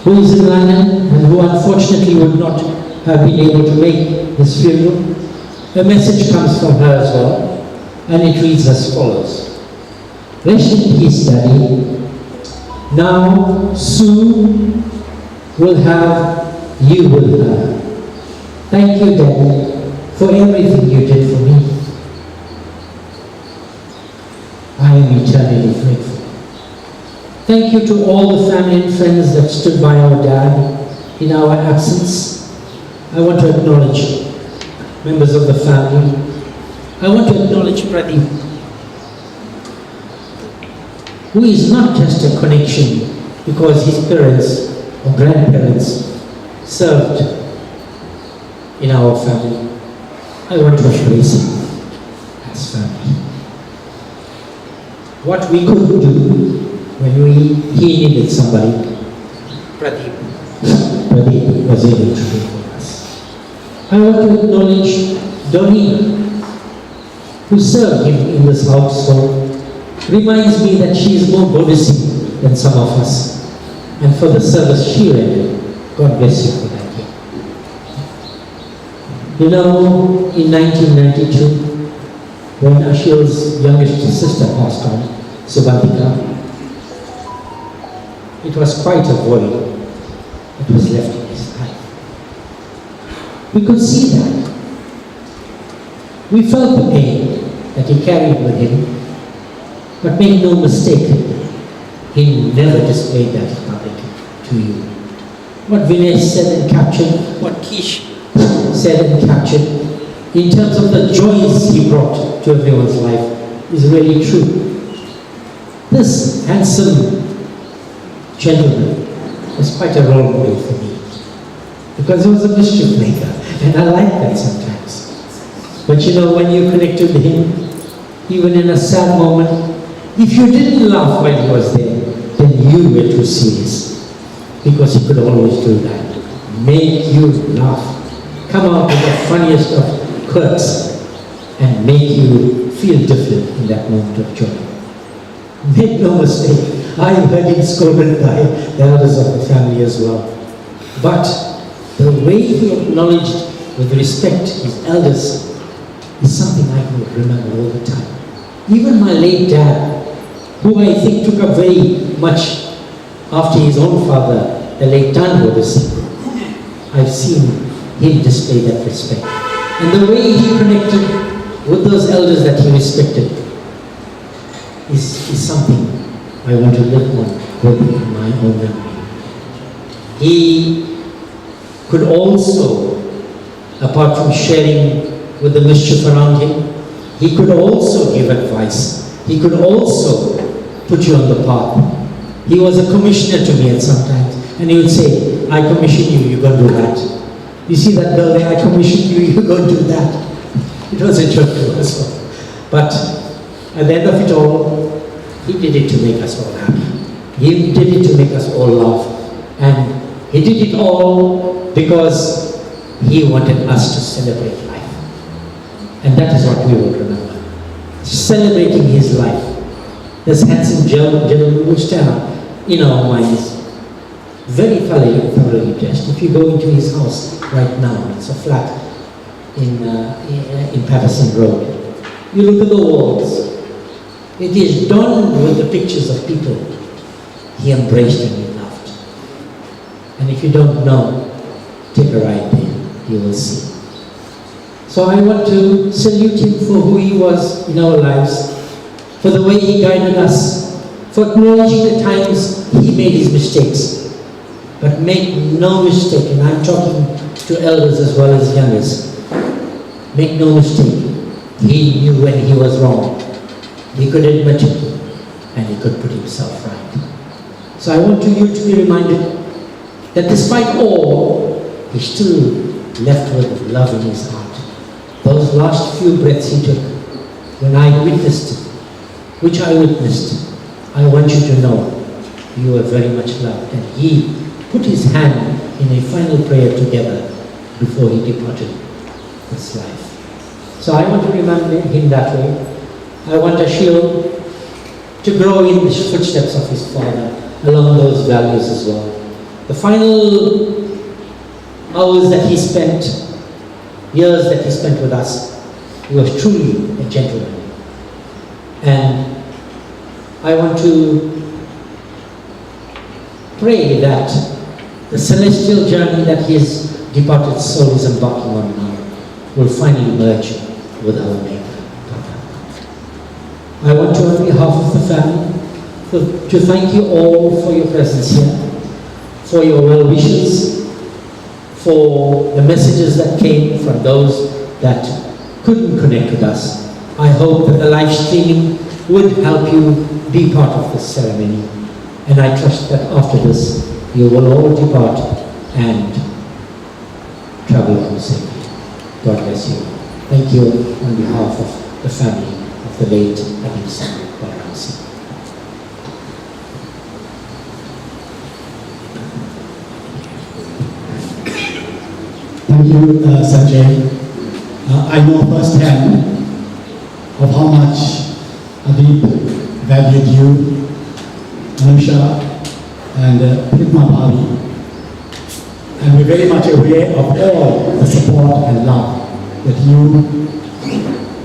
who is in London and who unfortunately would not have been able to make his funeral. A message comes from her as well, and it reads as follows. Rest in peace, Daddy. Now, Sue will have you with her. Thank you, Daddy, for everything you did for me. I am eternally grateful. Thank you to all the family and friends that stood by our dad in our absence. I want to acknowledge members of the family. I want to acknowledge Pradeep, who is not just a connection because his parents or grandparents served in our family. I want to embrace him as family. What we could do when he needed somebody, Pradeep was able to do for us. I want to acknowledge Donnie, who served him in this household. Reminds me that she is more Buddhist than some of us. And for the service she rendered, God bless you for that gift. You know, in 1992, when Ashil's youngest sister passed on, Subhatika, it was quite a void that was left in his life. We could see that. We felt the pain that he carried with him, but make no mistake, he never displayed that in public to you. What Vinay said and captured, what Kish said and captured, in terms of the joys he brought to everyone's life, is really true. This handsome gentleman was quite a role model for me, because he was a mischief maker, and I like that sometimes. But you know, when you connected with him, even in a sad moment, if you didn't laugh while he was there, then you were too serious, because he could always do that. Make you laugh, come out with the funniest of quirks, and make you feel different in that moment of joy. Make no mistake, I heard him scolded by the elders of the family as well. But the way he acknowledged with respect his elders is something I can remember all the time. Even my late dad, who I think took up very much after his own father, the late Tanvo, I've seen him display that respect. And the way he connected with those elders that he respected is something I want to live on with in my own memory. He could also, apart from sharing with the mischief around him, he could also give advice. He could also put you on the path. He was a commissioner to me at some times, and he would say, I commission you, you go and do that. You see that girl there, I commission you, you go and do that. It was a joke to us all. But at the end of it all, he did it to make us all happy. He did it to make us all laugh. And he did it all because he wanted us to celebrate life. And that is what we will remember. Celebrating his life. This handsome gentleman will stand up in our minds, very thoroughly dressed. If you go into his house right now, it's a flat in Patterson Road. You look at the walls. It is done with the pictures of people he embraced and he loved. And if you don't know, take a ride there, you will see. So I want to salute him for who he was in our lives, for the way he guided us, for acknowledging the times he made his mistakes. But make no mistake, and I'm talking to elders as well as youngest. Make no mistake, he knew when he was wrong. He could admit it, and he could put himself right. So I want you to be reminded that despite all, he still left with love in his heart. Those last few breaths he took, when I witnessed it, which I witnessed, I want you to know you are very much loved. And he put his hand in a final prayer together before he departed this life. So I want to remember him that way. I want Ashil to grow in the footsteps of his father along those values as well. The final hours that he spent, years that he spent with us, he was truly a gentleman. And I want to pray that the celestial journey that his departed soul is embarking on now will finally merge with our Maker. I want to, on behalf of the family, to thank you all for your presence here, for your well wishes, for the messages that came from those that couldn't connect with us. I hope that the live streaming would help you be part of this ceremony. And I trust that after this, you will all depart and travel home safely. God bless you. Thank you on behalf of the family of the late Adipsing Baleram. Thank you, Sanjay. I know firsthand of how much Adip valued you, Anusha, and Pritma Bhavi. And we're very much aware of all the support and love that you,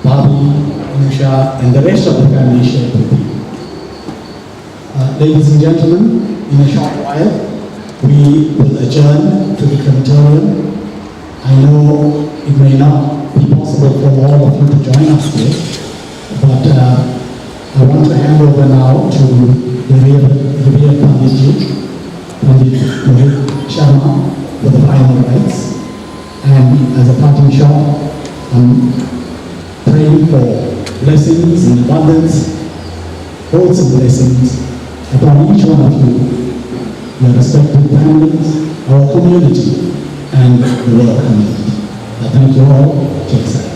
Bhavi, Anusha, and the rest of the family shared with you. Ladies and gentlemen, in a short while, we will adjourn to the crematorium. I know it may not be possible for all of you to join us here, but I want to hand over now to the revered Panditji, Pandit Mohit Sharma, for the final rites. And as a parting shot, I'm praying for blessings in abundance, wholesome blessings upon each one of you, your respective families, our community, and the world community. I thank you all. Cheers.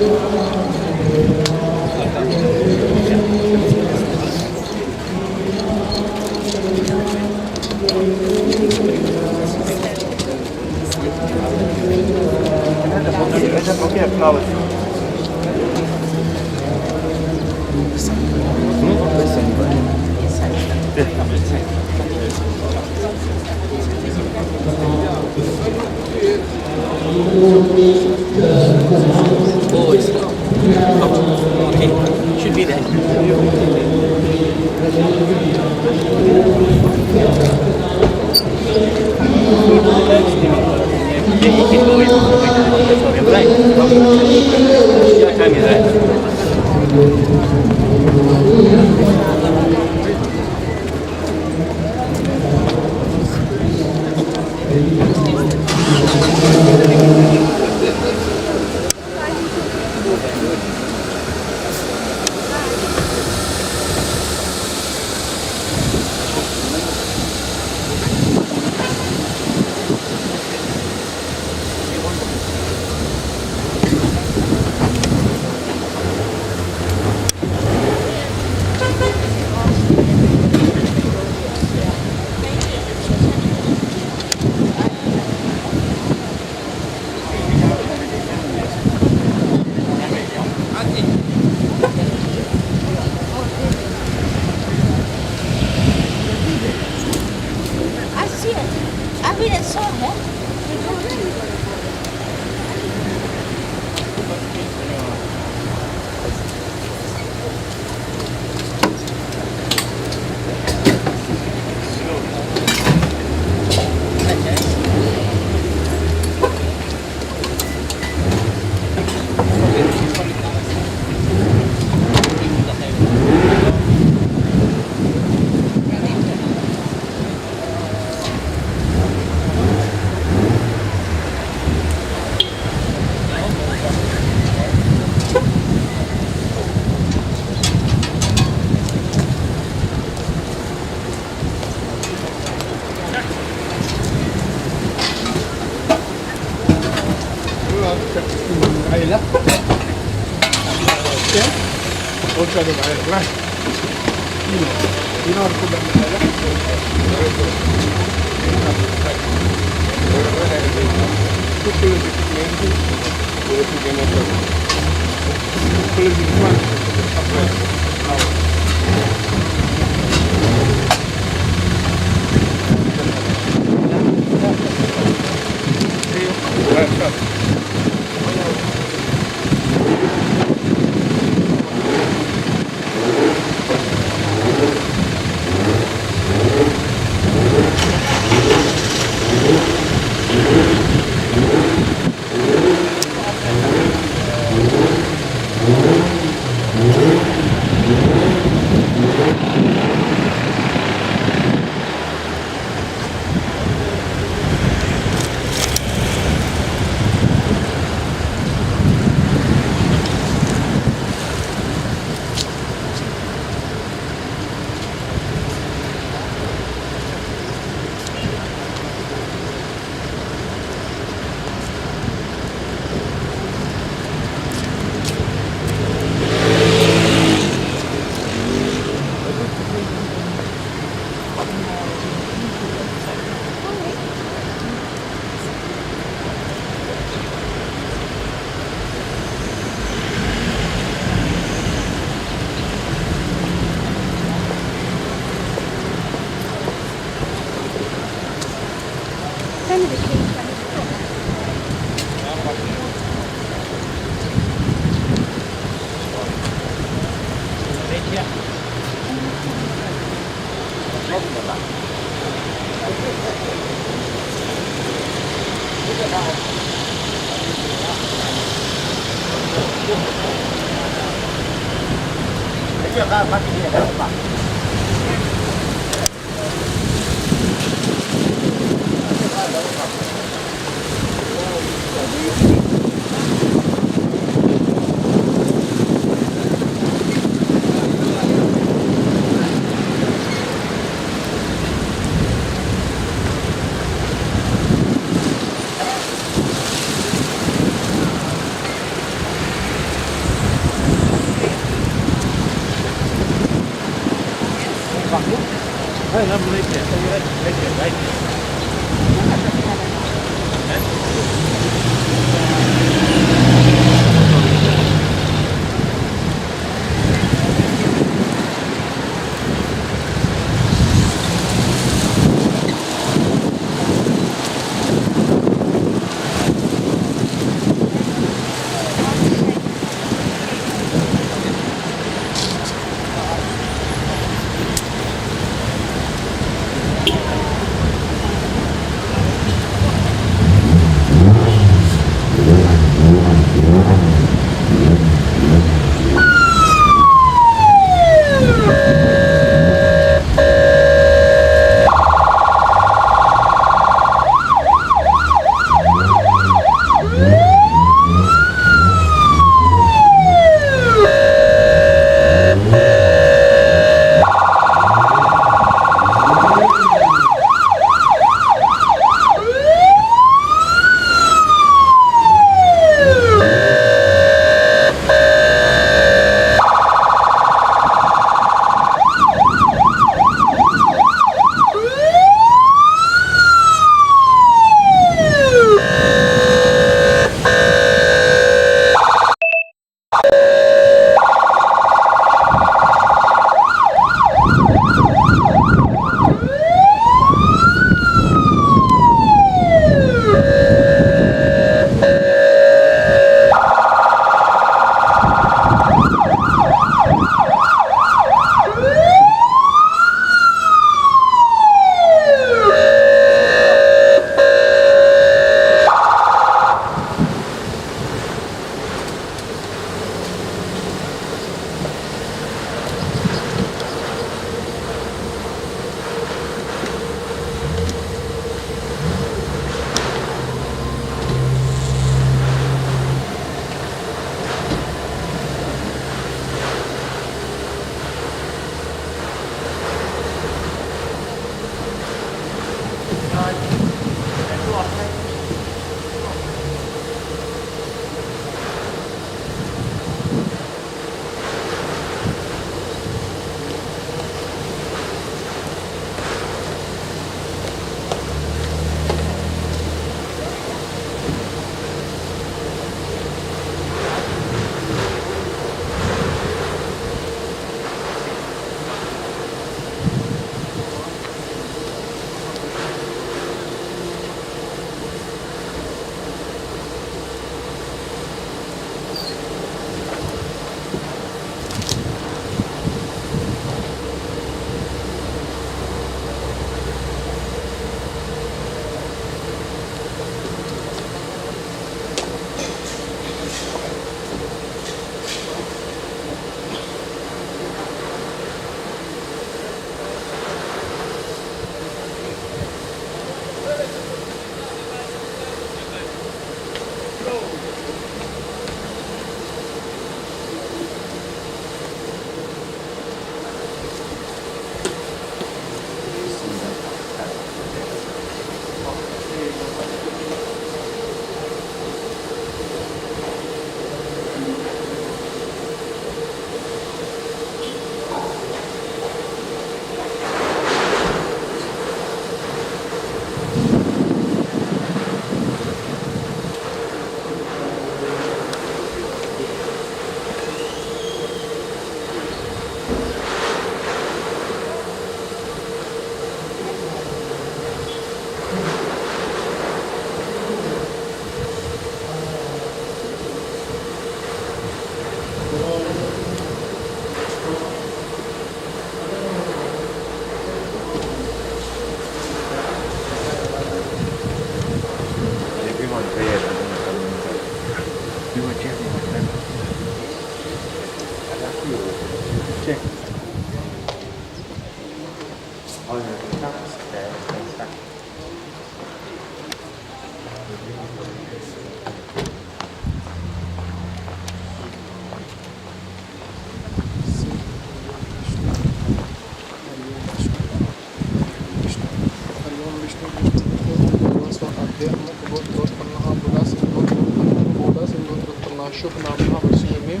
शुभ नाम वर्षीय में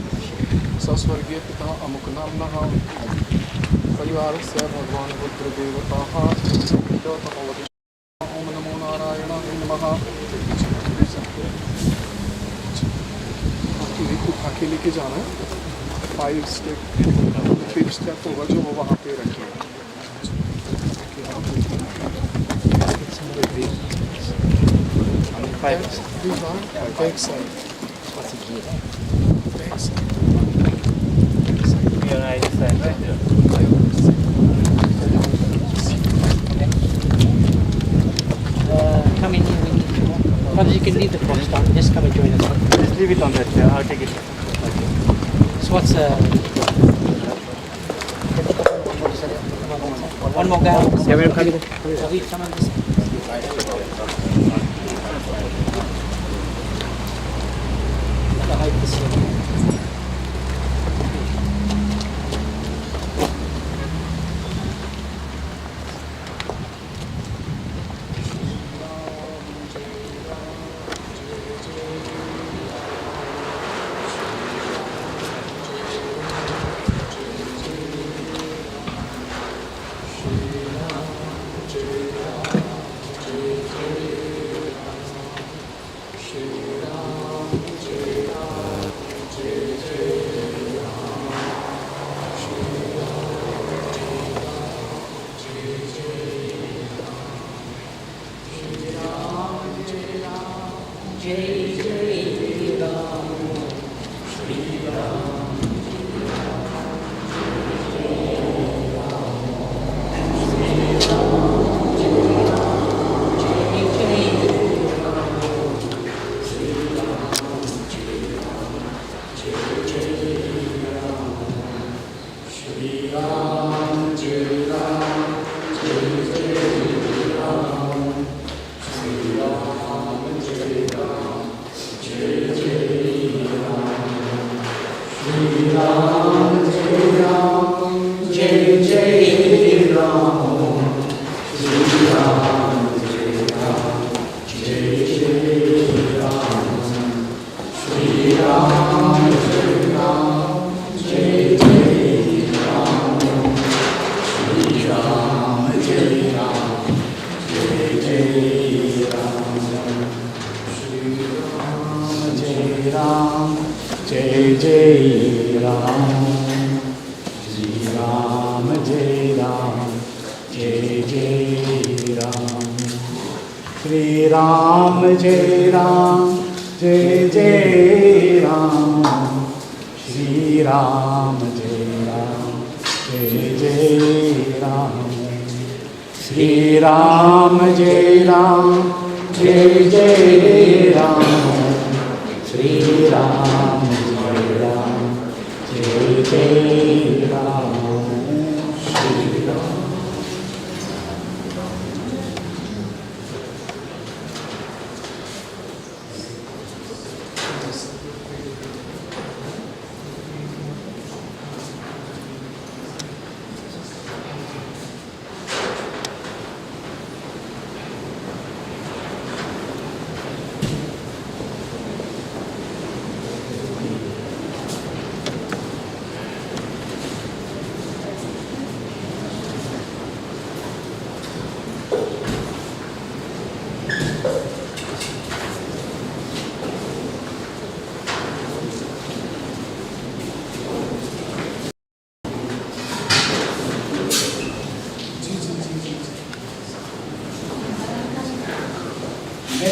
सस्वर्गीय पिता अमुक नाम परिवार से भगवान रुद्र देवता ओम नमो नारायण नमः। आके लेके जाना है 5 स्टेप 5 स्टेप होगा जो वो वहाँ पे रखिए। Back side. Back side. You're right side, right? Come in here, we need to walk. Perhaps you can leave the cross down, just come and join us. Just leave it on that chair. I'll take it. So what's one more guy? Yeah, we'll come in. Shavit, come on this side. Hide this here.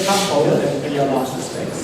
Come forward and pay your last respects.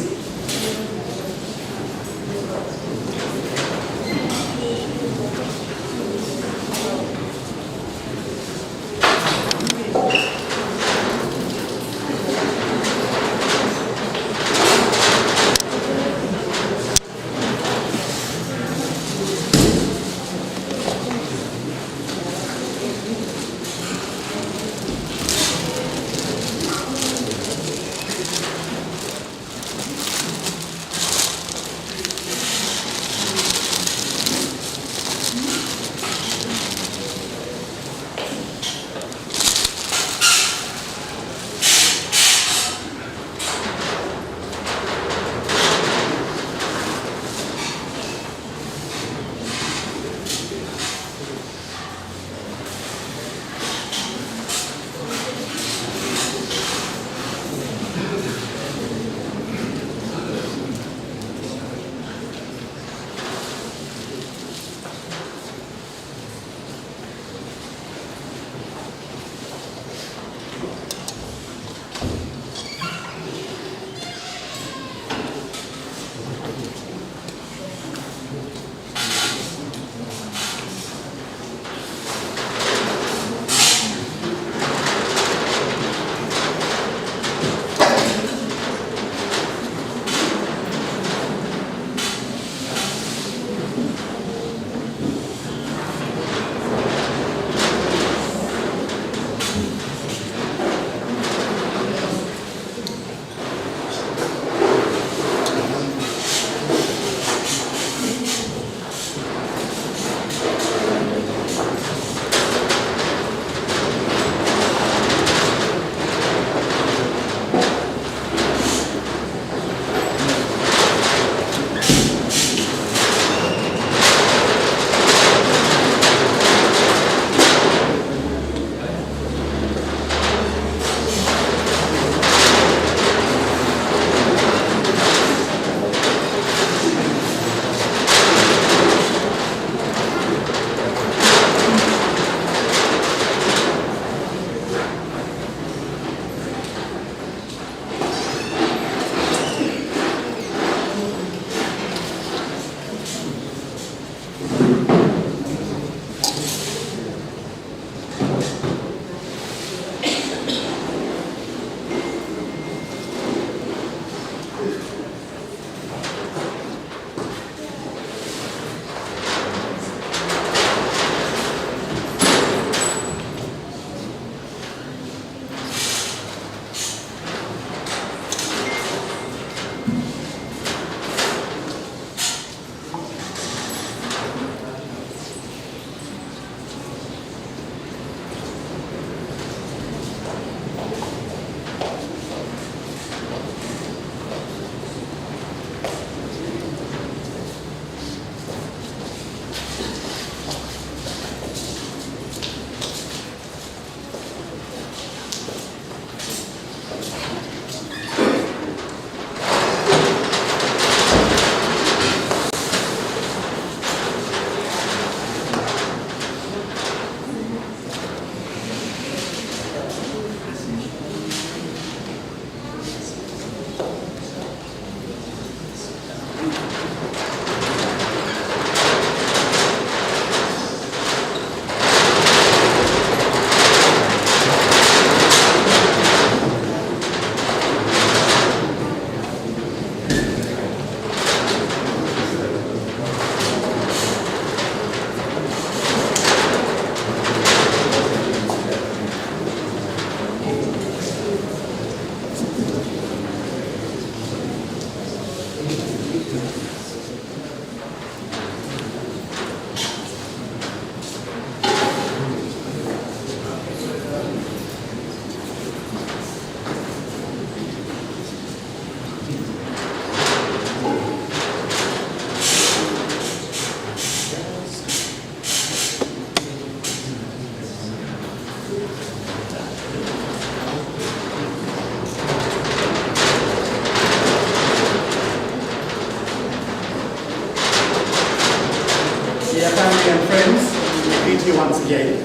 greet you once again.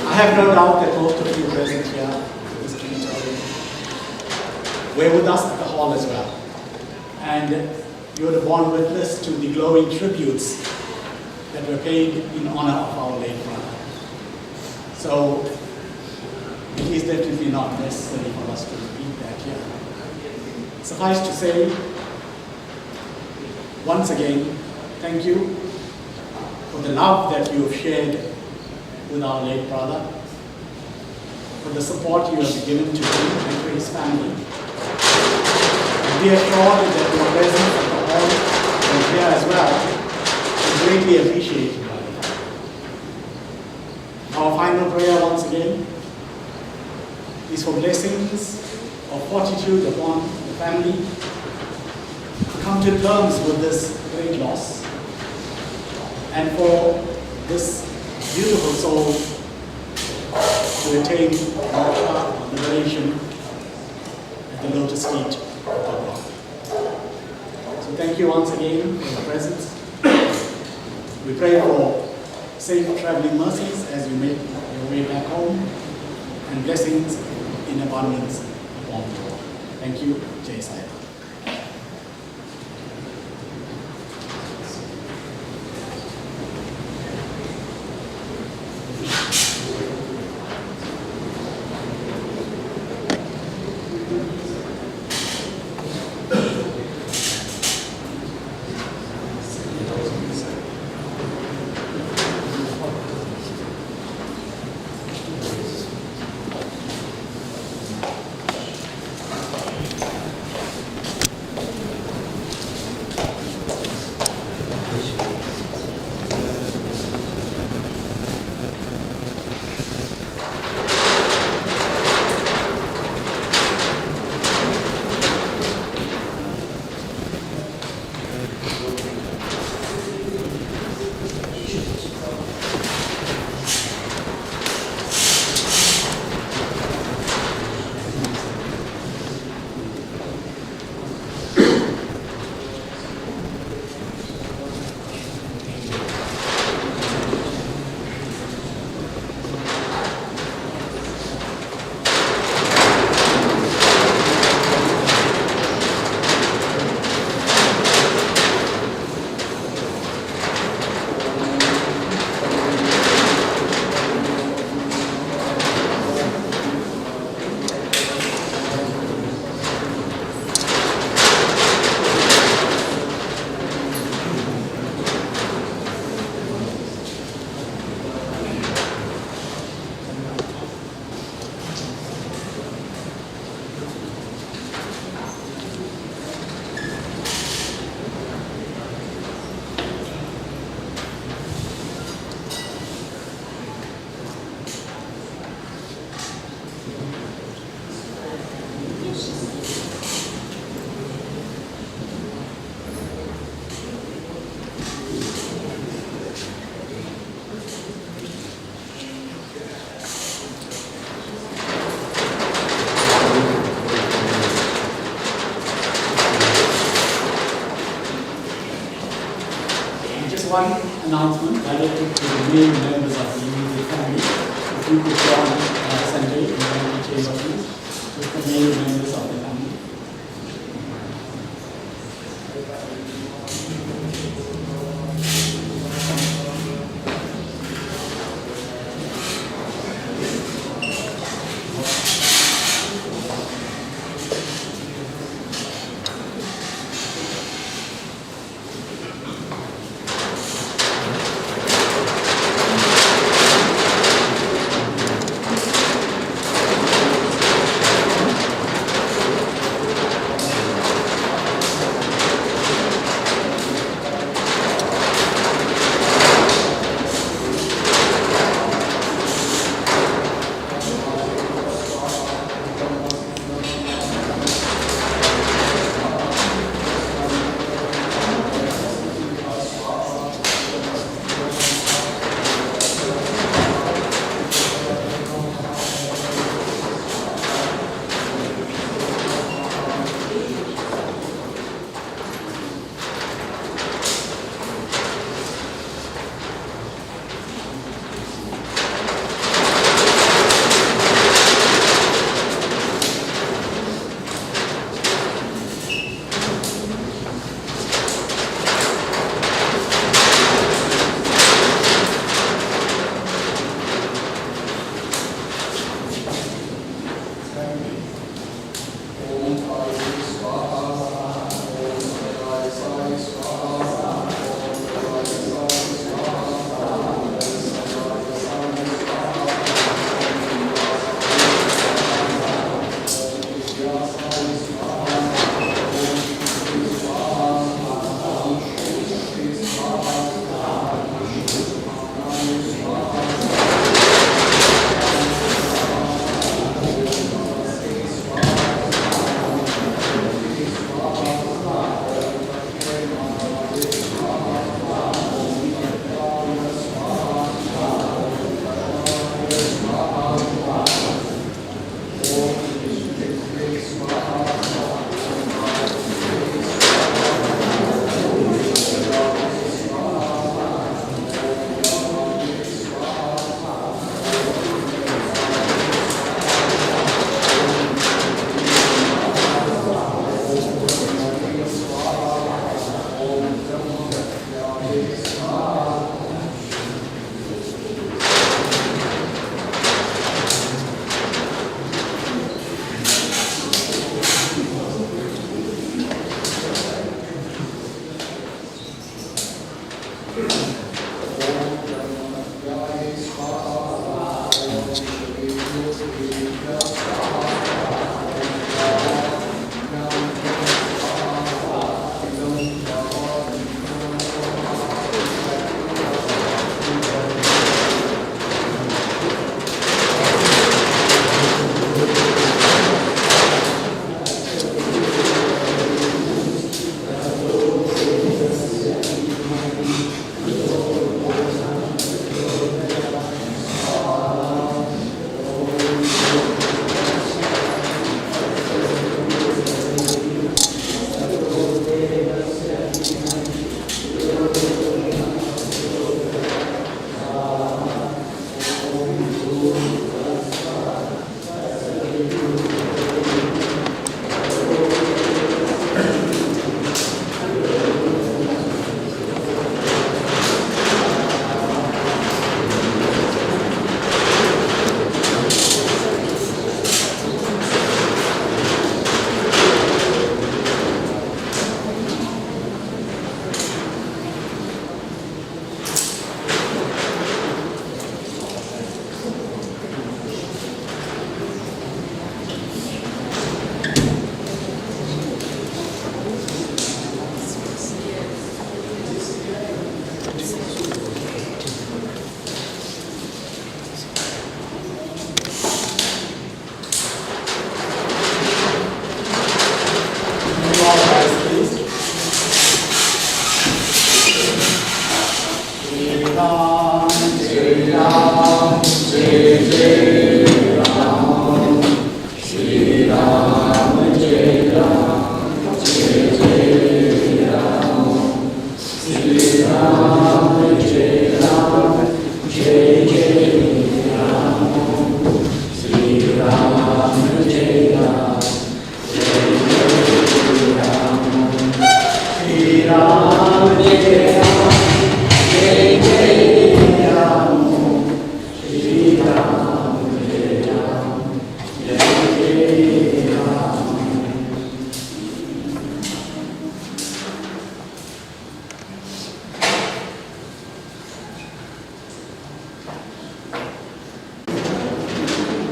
I have no doubt that most of you present here in this auditorium were with us at the hall as well. And you were borne witness to the glowing tributes that were paid in honor of our late brother. So it is definitely not necessary for us to repeat that here. Suffice to say, once again, thank you for the love that you have shared with our late brother, for the support you have given to him and to his family. And be assured that your presence at the hall and here as well is greatly appreciated by you. Our final prayer once again is for blessings of fortitude upon the family to come to terms with this great loss, and for this beautiful soul to attain moksha, liberation at the lotus feet of the Lord. So thank you once again for your presence. We pray for safe traveling mercies as you make your way back home, and blessings in abundance upon you. Thank you. Jai Sai. One announcement directed to the main members of the immediate family. If you could join Sunday in the chamber please, with the main members of the family. Ram Jai